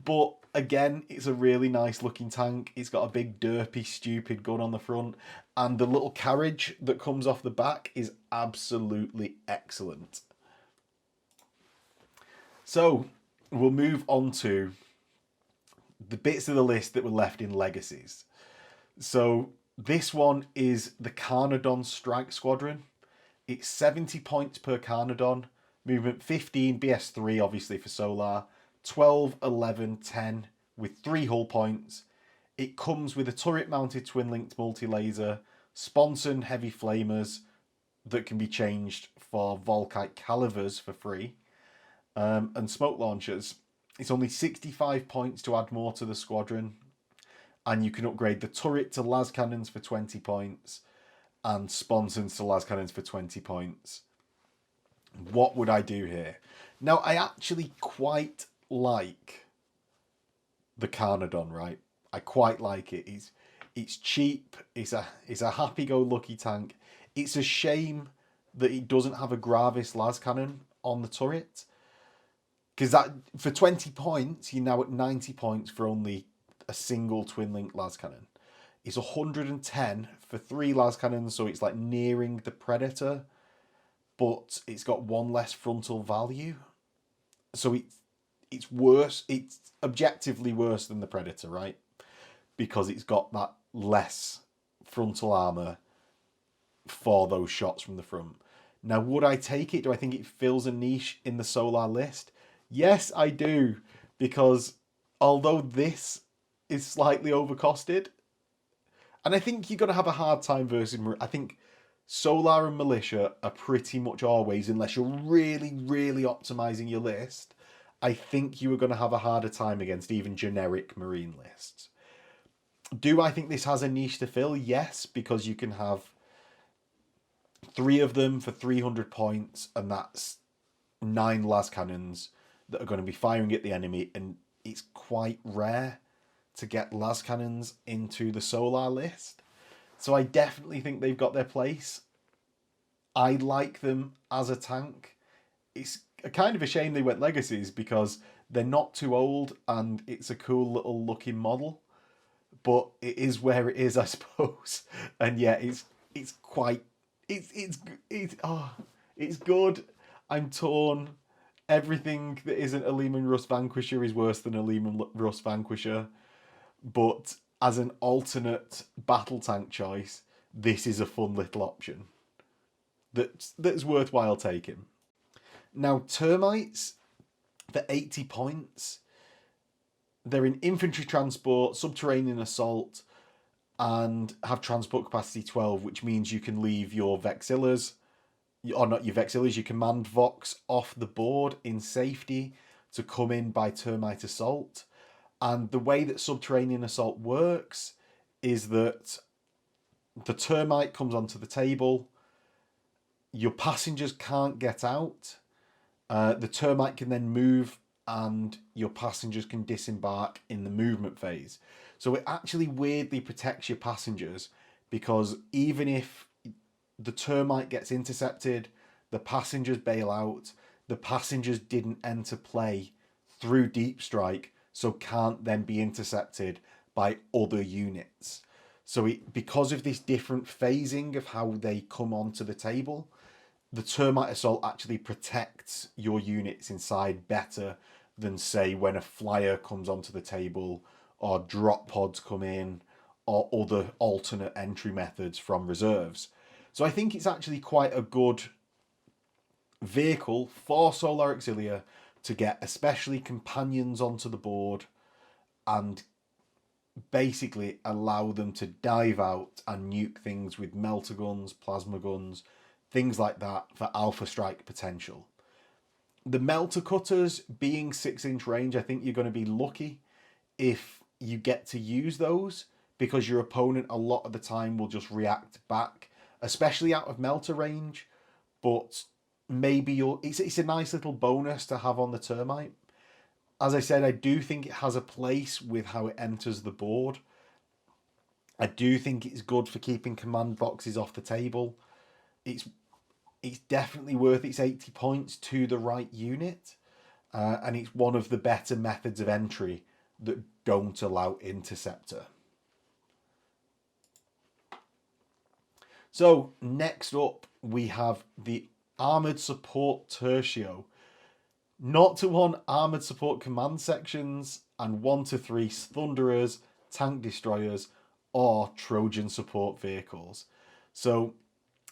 But again, it's a really nice looking tank. It's got a big derpy stupid gun on the front, and the little carriage that comes off the back is absolutely excellent. So we'll move on to the bits of the list that were left in Legacies. So this one is the Carnodons Strike Squadron. It's 70 points per Carnodon, movement 15, BS3 obviously for Solar, 12, 11, 10 with 3 hull points. It comes with a turret-mounted twin-linked multi-laser, sponson heavy flamers that can be changed for Volkite calivers for free, and smoke launchers. It's only 65 points to add more to the squadron, and you can upgrade the turret to las cannons for 20 points and sponsons to las cannons for 20 points. What would I do here? Now, I actually quite like the Carnodon, right? I quite like it. It's cheap. It's a happy-go-lucky tank. It's a shame that it doesn't have a Gravis las cannon on the turret, because that for 20 points, you're now at 90 points for only a single twin-link las cannon. It's 110 for 3 las cannons, so it's like nearing the Predator, but it's got 1 less frontal value. So it's worse. It's objectively worse than the Predator, right? Because it's got that less frontal armor for those shots from the front. Now, would I take it? Do I think it fills a niche in the Solar list? Yes, I do, because although this is slightly overcosted, and I think you're going to have a hard time versus... I think Solar and Militia are pretty much always, unless you're really, really optimizing your list, I think you are going to have a harder time against even generic Marine lists. Do I think this has a niche to fill? Yes, because you can have 3 of them for 300 points, and that's 9 las cannons that are going to be firing at the enemy, and it's quite rare to get las cannons into the Solar list. So I definitely think they've got their place. I like them as a tank. It's a kind of a shame they went Legacies, because they're not too old and it's a cool little looking model. But it is where it is, I suppose. And yeah, it's good. I'm torn. Everything that isn't a Leman Russ Vanquisher is worse than a Leman Russ Vanquisher. But as an alternate battle tank choice, this is a fun little option that's worthwhile taking. Now, Termites for 80 points. They're in infantry transport, subterranean assault, and have transport capacity 12, which means you can leave your Vexillas, or not your Vexillas, your command Vox off the board in safety to come in by Termite Assault. And the way that Subterranean Assault works is that the Termite comes onto the table, your passengers can't get out, the Termite can then move, and your passengers can disembark in the movement phase. So it actually weirdly protects your passengers, because even if the Termite gets intercepted, the passengers bail out, the passengers didn't enter play through Deep Strike, so can't then be intercepted by other units. So because of this different phasing of how they come onto the table, the Termite Assault actually protects your units inside better than, say, when a flyer comes onto the table, or drop pods come in, or other alternate entry methods from reserves. So I think it's actually quite a good vehicle for Solar Auxilia to get especially companions onto the board and basically allow them to dive out and nuke things with melter guns, plasma guns, things like that for alpha strike potential. The melter cutters being 6-inch range, I think you're going to be lucky if you get to use those, because your opponent a lot of the time will just react back, especially out of melter range. But maybe it's a nice little bonus to have on the Termite. As I said, I do think it has a place with how it enters the board. I do think it's good for keeping command boxes off the table. It's definitely worth its 80 points to the right unit. And it's one of the better methods of entry that don't allow Interceptor. So next up, we have the Armoured Support Tercio. 0-1 Armoured Support Command Sections and 1-3 Thunderers, Tank Destroyers, or Trojan Support Vehicles. So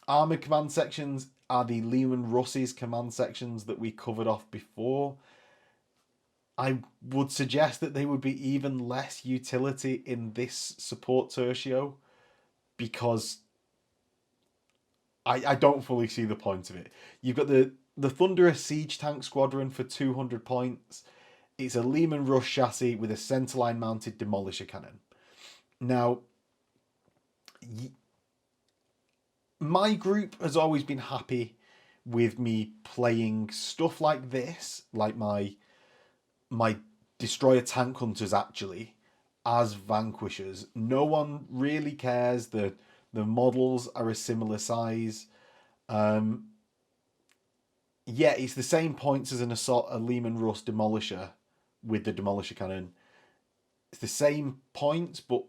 Armoured Command Sections are the Leman Russes command sections that we covered off before. I would suggest that they would be even less utility in this support tertio, because I don't fully see the point of it. You've got the Thunderer Siege Tank Squadron for 200 points. It's a Leman Russ chassis with a centerline mounted Demolisher Cannon. Now, my group has always been happy with me playing stuff like this, like my Destroyer Tank Hunters actually, as Vanquishers. No one really cares. The models are a similar size. Yeah, it's the same points as a Leman Russ Demolisher with the Demolisher Cannon. It's the same points, but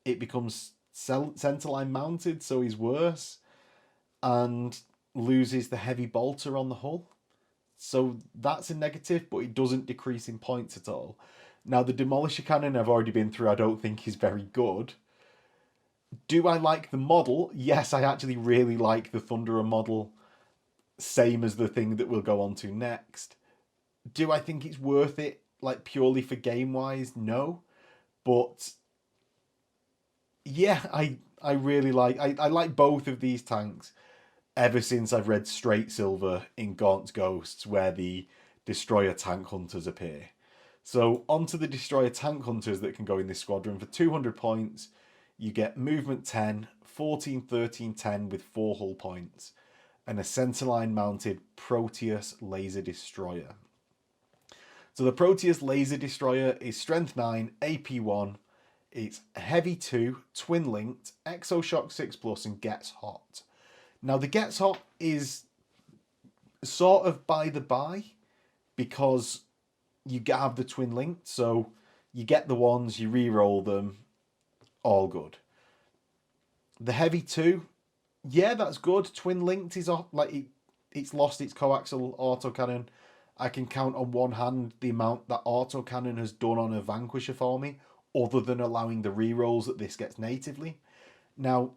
it becomes centerline mounted, so he's worse, and loses the heavy bolter on the hull. So that's a negative, but it doesn't decrease in points at all. Now, the Demolisher Cannon I've already been through, I don't think is very good. Do I like the model? Yes, I actually really like the Thunderer model. Same as the thing that we'll go on to next. Do I think it's worth it, like purely for game-wise? No. But yeah, I really like... I like both of these tanks ever since I've read Straight Silver in Gaunt's Ghosts, where the Destroyer Tank Hunters appear. So onto the Destroyer Tank Hunters that can go in this squadron. For 200 points, you get movement 10, 14, 13, 10 with 4 hull points, and a centerline mounted Proteus Laser Destroyer. So the Proteus Laser Destroyer is strength 9, AP 1. It's heavy 2, twin linked, Exoshock 6+, and gets hot. Now the gets hot is sort of by the by, because you have the twin linked, so you get the ones, you re-roll them, all good. The heavy 2, yeah, that's good. Twin linked is off, like it's lost its coaxial autocannon. I can count on one hand the amount that autocannon has done on a Vanquisher for me, other than allowing the re-rolls that this gets natively. Now,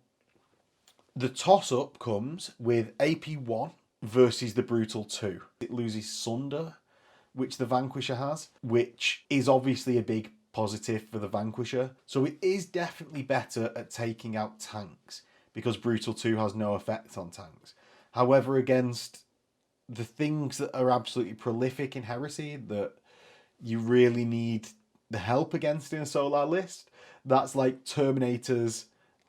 the toss-up comes with AP 1 versus the Brutal 2. It loses Sunder, which the Vanquisher has, which is obviously a big positive for the Vanquisher. So it is definitely better at taking out tanks, because Brutal 2 has no effect on tanks. However, against the things that are absolutely prolific in Heresy that you really need the help against in a Solar list, that's like Terminators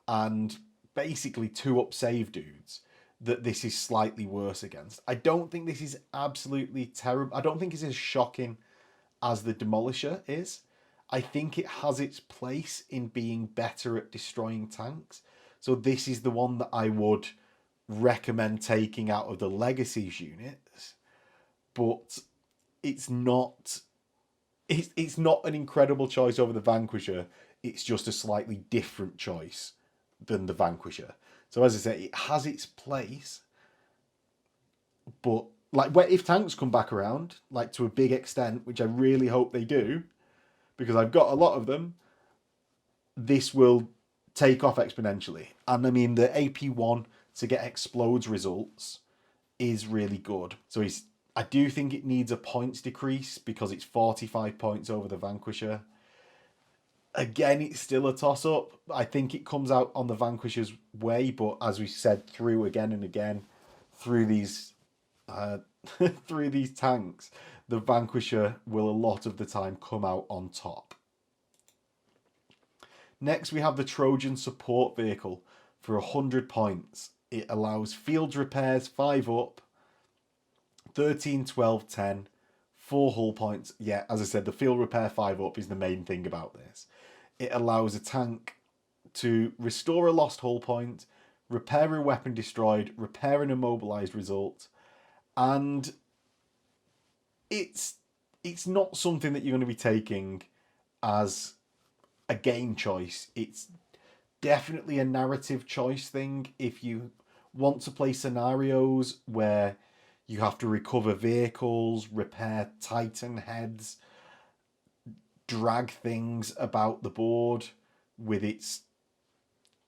and basically 2-up save dudes, that this is slightly worse against. I don't think this is absolutely terrible. I don't think it's as shocking as the Demolisher is. I think it has its place in being better at destroying tanks. So this is the one that I would recommend taking out of the Legacies units. But it's not an incredible choice over the Vanquisher. It's just a slightly different choice than the Vanquisher. So as I say, it has its place. But like, if tanks come back around, like to a big extent, which I really hope they do, because I've got a lot of them, this will take off exponentially. And I mean, the AP1 to get explodes results is really good. So I do think it needs a points decrease, because it's 45 points over the Vanquisher. Again, it's still a toss-up. I think it comes out on the Vanquisher's way, but as we said through again and again, through these through these tanks, the Vanquisher will a lot of the time come out on top. Next, we have the Trojan Support Vehicle for 100 points. It allows field repairs 5-up, 13, 12, 10, 4 hull points. Yeah, as I said, the field repair 5-up is the main thing about this. It allows a tank to restore a lost hull point, repair a weapon destroyed, repair an immobilized result, and it's not something that you're going to be taking as a game choice. It's definitely a narrative choice thing. If you want to play scenarios where you have to recover vehicles, repair Titan heads, drag things about the board with its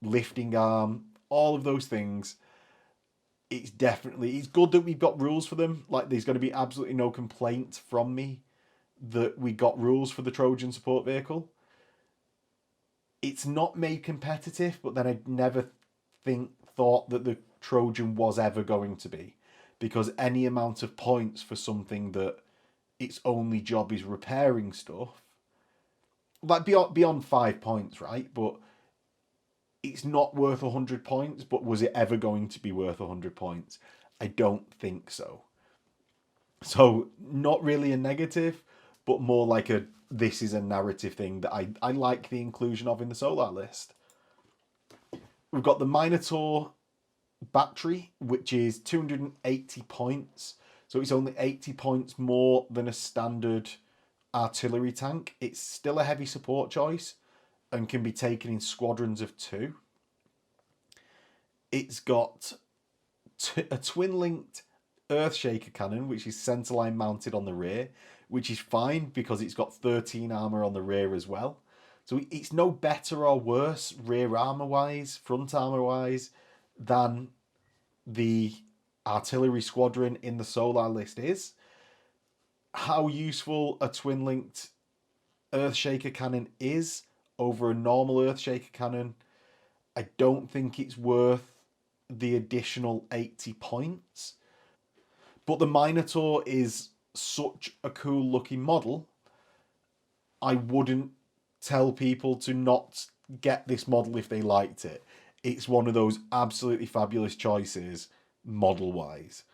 lifting arm, all of those things, it's good that we've got rules for them. Like, there's going to be absolutely no complaint from me that we got rules for the Trojan Support Vehicle. It's not made competitive, but then I never thought that the Trojan was ever going to be, because any amount of points for something that its only job is repairing stuff, like beyond 5 points, right? But it's not worth 100 points. But was it ever going to be worth 100 points? I don't think so. So not really a negative, but more like this is a narrative thing that I like the inclusion of in the Solar list. We've got the Minotaur battery, which is 280 points. So it's only 80 points more than a standard artillery tank. It's still a heavy support choice and can be taken in squadrons of 2. It's got a twin-linked Earthshaker cannon, which is centerline mounted on the rear, which is fine because it's got 13 armor on the rear as well. So it's no better or worse rear armor-wise, front armor-wise, than the artillery squadron in the Solar list is. How useful a twin-linked Earthshaker cannon is over a normal Earthshaker cannon, I don't think it's worth the additional 80 points. But the Minotaur is such a cool looking model, I wouldn't tell people to not get this model if they liked it. It's one of those absolutely fabulous choices model-wise.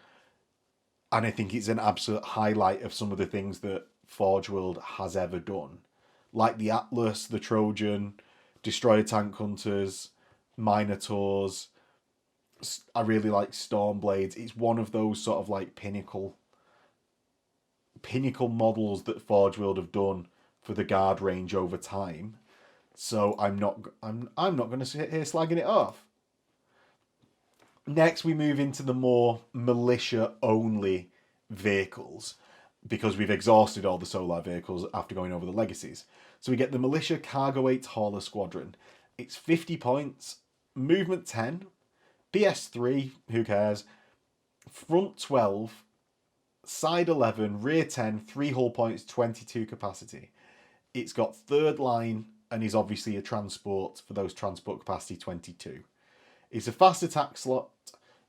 And I think it's an absolute highlight of some of the things that Forge World has ever done. Like the Atlas, the Trojan, Destroyer Tank Hunters, Minotaurs. I really like Stormblades. It's one of those sort of like pinnacle models that Forge World have done for the guard range over time. So I'm not going to sit here slagging it off. Next, we move into the more militia-only vehicles, because we've exhausted all the Solar vehicles after going over the legacies. So we get the Militia Cargo 8 Hauler Squadron. It's 50 points, movement 10, BS 3, who cares, front 12, side 11, rear 10, 3 hull points, 22 capacity. It's got third line and is obviously a transport for those transport capacity 22. It's a fast attack slot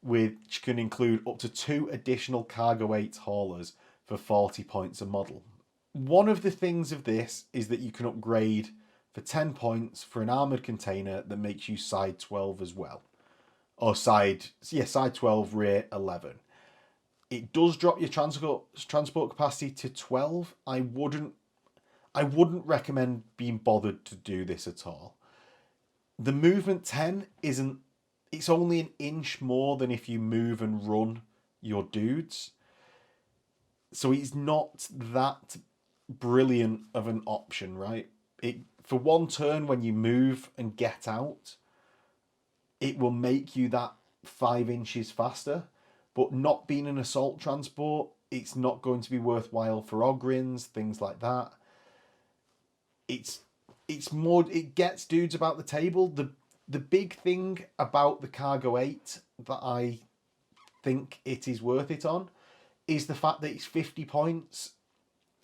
which can include up to 2 additional cargo 8 haulers for 40 points a model. One of the things of this is that you can upgrade for 10 points for an armoured container that makes you side 12 as well. Or side 12, rear 11. It does drop your transport capacity to 12. I wouldn't recommend being bothered to do this at all. The movement 10 it's only an inch more than if you move and run your dudes. So it's not that brilliant of an option, right? For one turn when you move and get out, it will make you that 5 inches faster. But not being an assault transport, it's not going to be worthwhile for Ogryns, things like that. It's more, it gets dudes about the table. The big thing about the Cargo 8 that I think it is worth it on is the fact that it's 50 points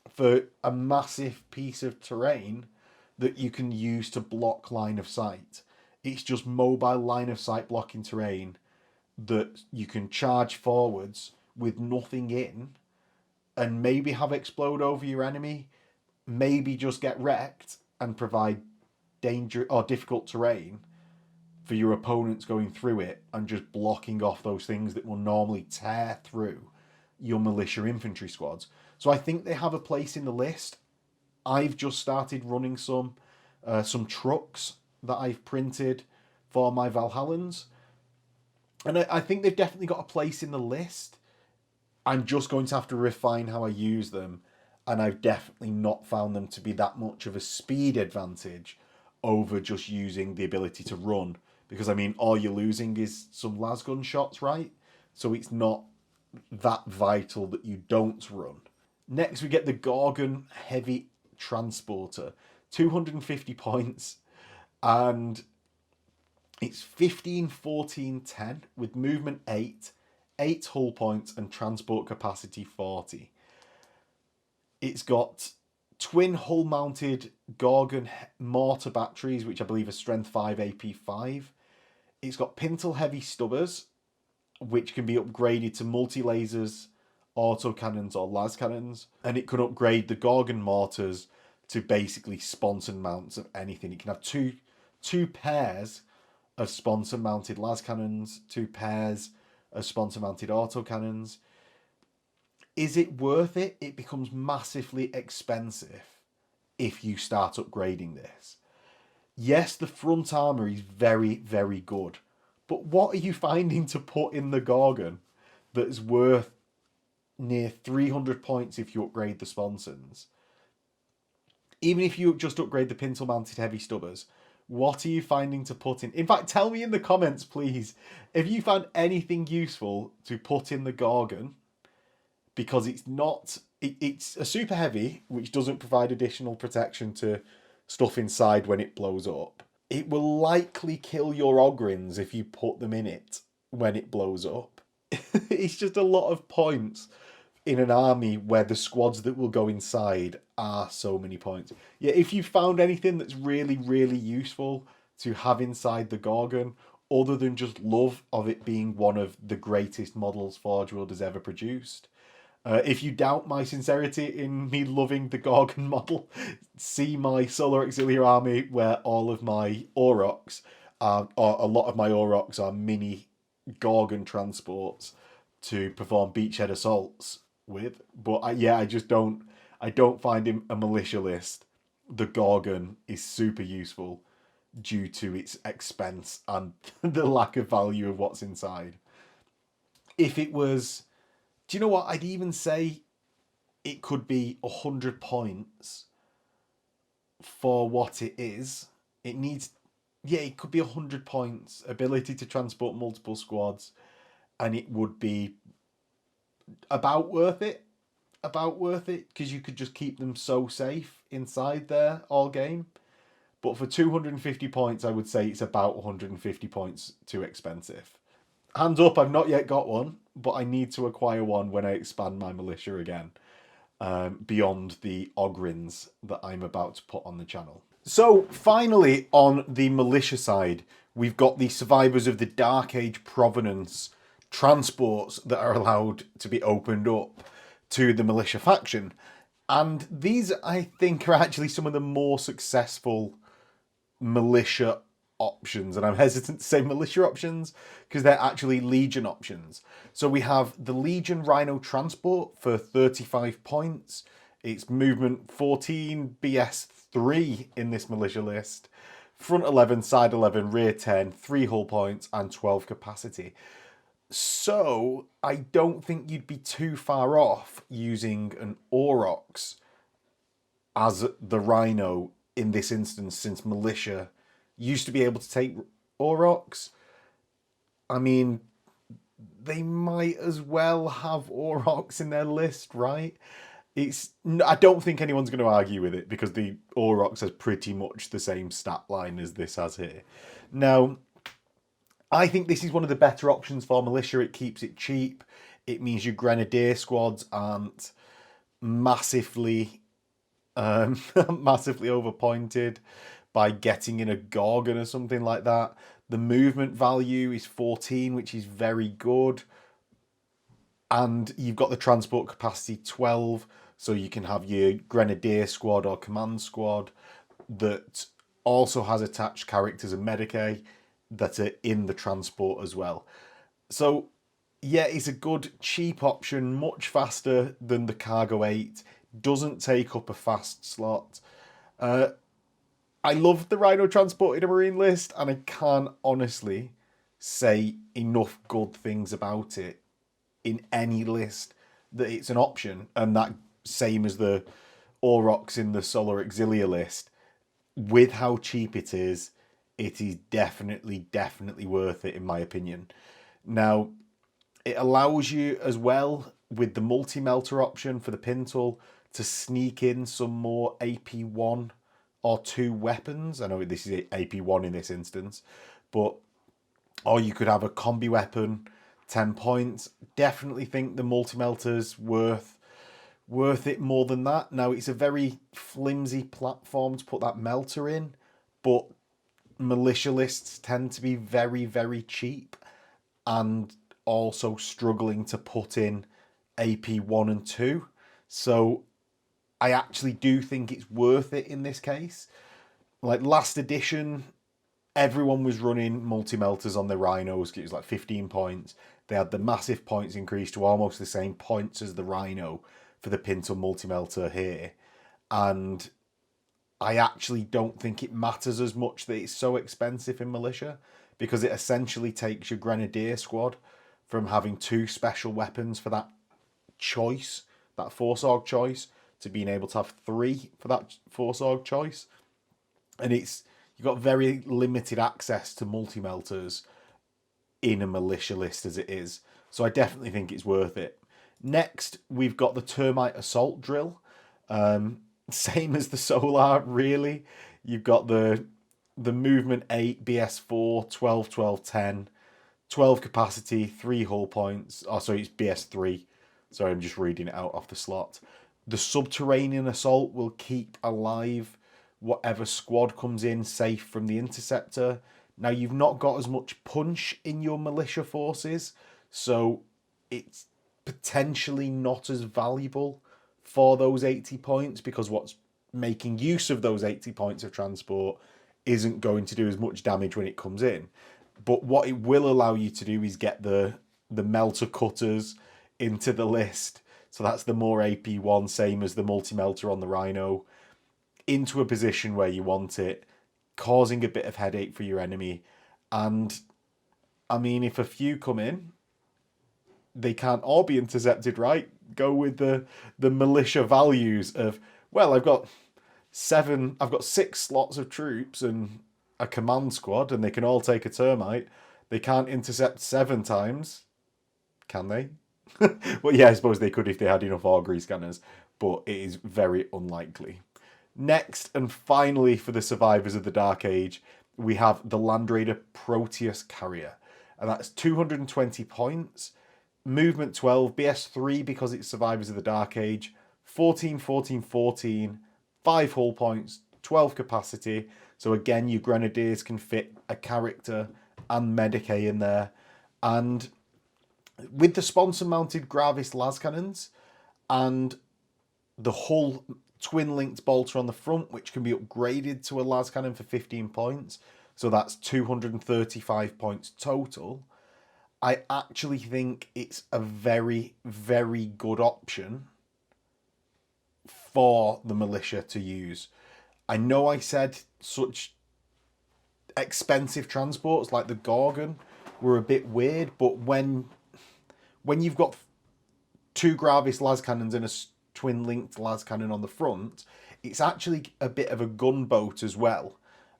for a massive piece of terrain that you can use to block line of sight. It's just mobile line of sight blocking terrain that you can charge forwards with nothing in and maybe have explode over your enemy, maybe just get wrecked and provide danger or difficult terrain for your opponents going through it and just blocking off those things that will normally tear through your militia infantry squads. So I think they have a place in the list. I've just started running some trucks that I've printed for my Valhallans. And I think they've definitely got a place in the list. I'm just going to have to refine how I use them. And I've definitely not found them to be that much of a speed advantage over just using the ability to run. Because, I mean, all you're losing is some lasgun shots, right? So it's not that vital that you don't run. Next, we get the Gorgon Heavy Transporter. 250 points. And it's 15, 14, 10 with movement 8, 8 hull points, and transport capacity 40. It's got twin hull mounted Gorgon mortar batteries, which I believe are strength 5, AP 5. It's got pintle heavy stubbers, which can be upgraded to multi-lasers, autocannons, or las cannons. And it can upgrade the Gorgon mortars to basically sponsor mounts of anything. It can have two pairs of sponsor mounted las cannons, 2 pairs of sponsor mounted autocannons. Is it worth it? It becomes massively expensive if you start upgrading this. Yes, the front armor is very, very good. But what are you finding to put in the Gorgon that is worth near 300 points if you upgrade the sponsons? Even if you just upgrade the pintle mounted heavy stubbers, what are you finding to put in? In fact, tell me in the comments, please, if you found anything useful to put in the Gorgon, because it's a super heavy, which doesn't provide additional protection to stuff inside when it blows up. It will likely kill your Ogryns if you put them in it when it blows up. It's just a lot of points in an army where the squads that will go inside are so many points. Yeah, if you found anything that's really, really useful to have inside the Gorgon, other than just love of it being one of the greatest models Forge World has ever produced, if you doubt my sincerity in me loving the Gorgon model, see my Solar Auxilia army where all of my Aurox, or a lot of my Aurox are mini Gorgon transports to perform beachhead assaults with. But I don't find him a militia list. The Gorgon is super useful due to its expense and the lack of value of what's inside. If it was, do you know what? I'd even say it could be 100 points for what it is. It could be 100 points, ability to transport multiple squads, and it would be about worth it, because you could just keep them so safe inside there all game. But for 250 points, I would say it's about 150 points too expensive. Hands up, I've not yet got one, but I need to acquire one when I expand my militia again. beyond the Ogrins that I'm about to put on the channel. So finally, on the militia side, we've got the survivors of the Dark Age Provenance transports that are allowed to be opened up to the militia faction. And these, I think, are actually some of the more successful militia options. And I'm hesitant to say militia options because they're actually Legion options. So we have the Legion Rhino Transport for 35 points. It's movement 14, BS 3 in this militia list. Front 11, side 11, rear 10, 3 hull points, and 12 capacity. So I don't think you'd be too far off using an Aurox as the Rhino in this instance, since militia used to be able to take Aurox. I mean, they might as well have Aurox in their list, right? I don't think anyone's going to argue with it because the Aurox has pretty much the same stat line as this has here. Now, I think this is one of the better options for militia. It keeps it cheap. It means your grenadier squads aren't massively overpointed by getting in a Gorgon or something like that. The movement value is 14, which is very good. And you've got the transport capacity 12, so you can have your grenadier squad or command squad that also has attached characters and Medicae that are in the transport as well. So yeah, it's a good cheap option, much faster than the Cargo 8, doesn't take up a fast slot. I love the Rhino Transport in a Marine list, and I can't honestly say enough good things about it in any list that it's an option. And that same as the Aurox in the Solar Auxilia list. With how cheap it is definitely worth it in my opinion. Now, it allows you as well with the multi-melter option for the Pintle to sneak in some more AP1 or 2 weapons. I know this is AP1 in this instance, but or you could have a combi weapon, 10 points. Definitely think the multi-melter's worth it more than that. Now, it's a very flimsy platform to put that melter in, but militia lists tend to be very cheap and also struggling to put in AP1 and 2. So I actually do think it's worth it in this case. Like last edition, everyone was running multi-melters on their Rhinos. It was like 15 points. They had the massive points increase to almost the same points as the Rhino for the Pintle multi-melter here. And I actually don't think it matters as much that it's so expensive in militia, because it essentially takes your grenadier squad from having 2 special weapons for that choice, that Force Org choice, to being able to have 3 for that Force Org choice. And you've got very limited access to multi-melters in a militia list as it is. So I definitely think it's worth it. Next, we've got the Termite Assault Drill. Same as the Solar, really. You've got the movement 8, BS4, 12, 12, 10, 12 capacity, 3 hull points. Oh, sorry, it's BS3. Sorry, I'm just reading it out off the slot. The Subterranean Assault will keep alive whatever squad comes in safe from the Interceptor. Now, you've not got as much punch in your militia forces, so it's potentially not as valuable for those 80 points, because what's making use of those 80 points of transport isn't going to do as much damage when it comes in. But what it will allow you to do is get the melter cutters into the list. So that's the more AP1, same as the multi-melter on the Rhino, into a position where you want it, causing a bit of headache for your enemy. And I mean, if a few come in, they can't all be intercepted, right? Go with the militia values of, well, I've got 6 slots of troops and a command squad, and they can all take a termite. They can't intercept 7 times, can they? Well, yeah, I suppose they could if they had enough augury scanners, but it is very unlikely. Next, and finally, for the survivors of the Dark Age, we have the Land Raider Proteus Carrier, and that's 220 points. Movement 12, BS3 because it's survivors of the Dark Age, 14, 14, 14, 5 hull points, 12 capacity. So again, your Grenadiers can fit a character and Medicae in there. And with the sponsor-mounted Gravis las cannons and the hull twin-linked bolter on the front, which can be upgraded to a las cannon for 15 points, so that's 235 points total, I actually think it's a very, very good option for the militia to use. I know I said such expensive transports like the Gorgon were a bit weird, but when you've got 2 Gravis las cannons and a twin-linked las cannon on the front, it's actually a bit of a gunboat as well.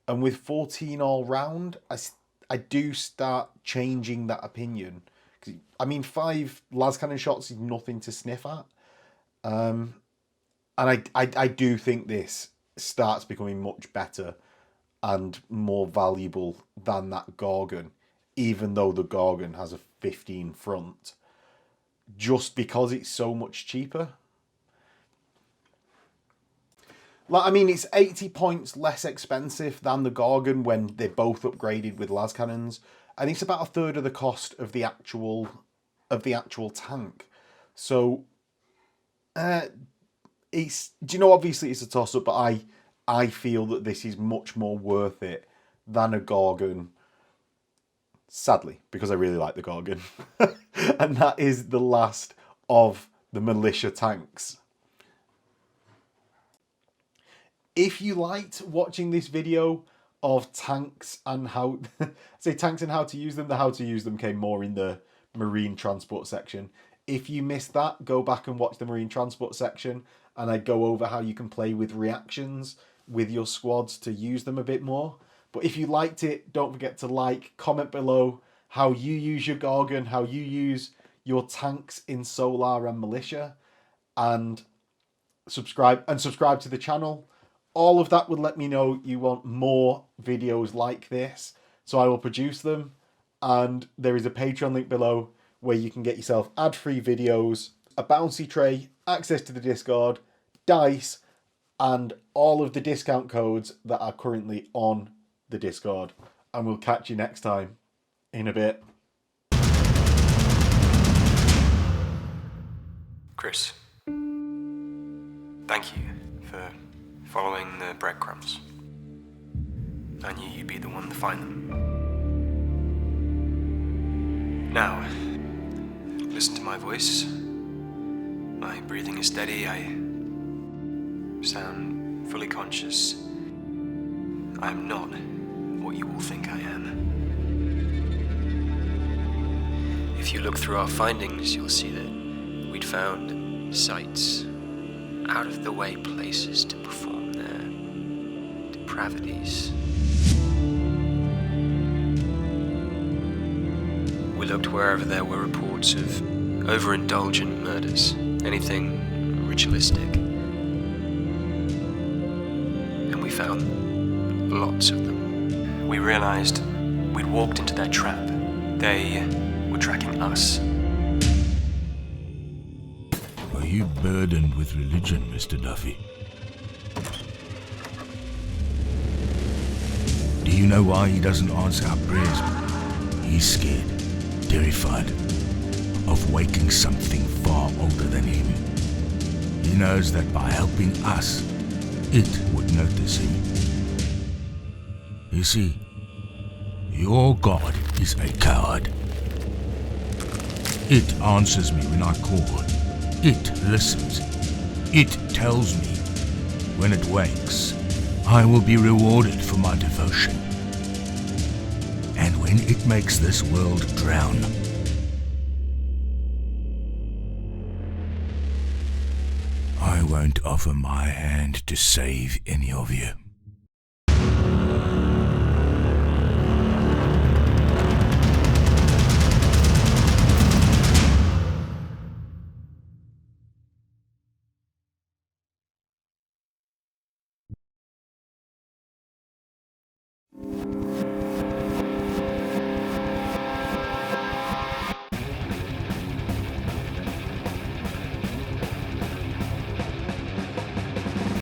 And with 14 all round, I do start changing that opinion. I mean, 5 las cannon shots is nothing to sniff at. And I do think this starts becoming much better and more valuable than that Gorgon, even though the Gorgon has a 15 front, just because it's so much cheaper. Like, I mean, it's 80 points less expensive than the Gorgon when they're both upgraded with las cannons, and it's about a third of the cost of the actual tank. So, it's, do you know, obviously it's a toss up, but I feel that this is much more worth it than a Gorgon. Sadly, because I really like the Gorgon. And that is the last of the militia tanks. If you liked watching this video of tanks and how, say tanks and how to use them, the how to use them came more in the marine transport section. If you missed that, go back and watch the marine transport section, and I go over how you can play with reactions with your squads to use them a bit more. But if you liked it, don't forget to like, comment below how you use your Gorgon, how you use your tanks in Solar and Militia, and subscribe to the channel. All of that would let me know you want more videos like this, so I will produce them. And there is a Patreon link below where you can get yourself ad-free videos, a bouncy tray, access to the Discord, dice, and all of the discount codes that are currently on the Discord. And we'll catch you next time in a bit. Chris, thank you for following the breadcrumbs. I knew you'd be the one to find them. Now, listen to my voice. My breathing is steady. I sound fully conscious. I'm not what you all think I am. If you look through our findings, you'll see that we'd found sites, out-of-the-way places to perform their depravities. We looked wherever there were reports of overindulgent murders, anything ritualistic. And we found lots of them. We realized we'd walked into their trap. They were tracking us. Are you burdened with religion, Mr. Duffy? Do you know why he doesn't answer our prayers? He's scared, terrified of waking something far older than him. He knows that by helping us, it would notice him. You see, your God is a coward. It answers me when I call. It listens. It tells me when it wakes, I will be rewarded for my devotion. And when it makes this world drown, I won't offer my hand to save any of you.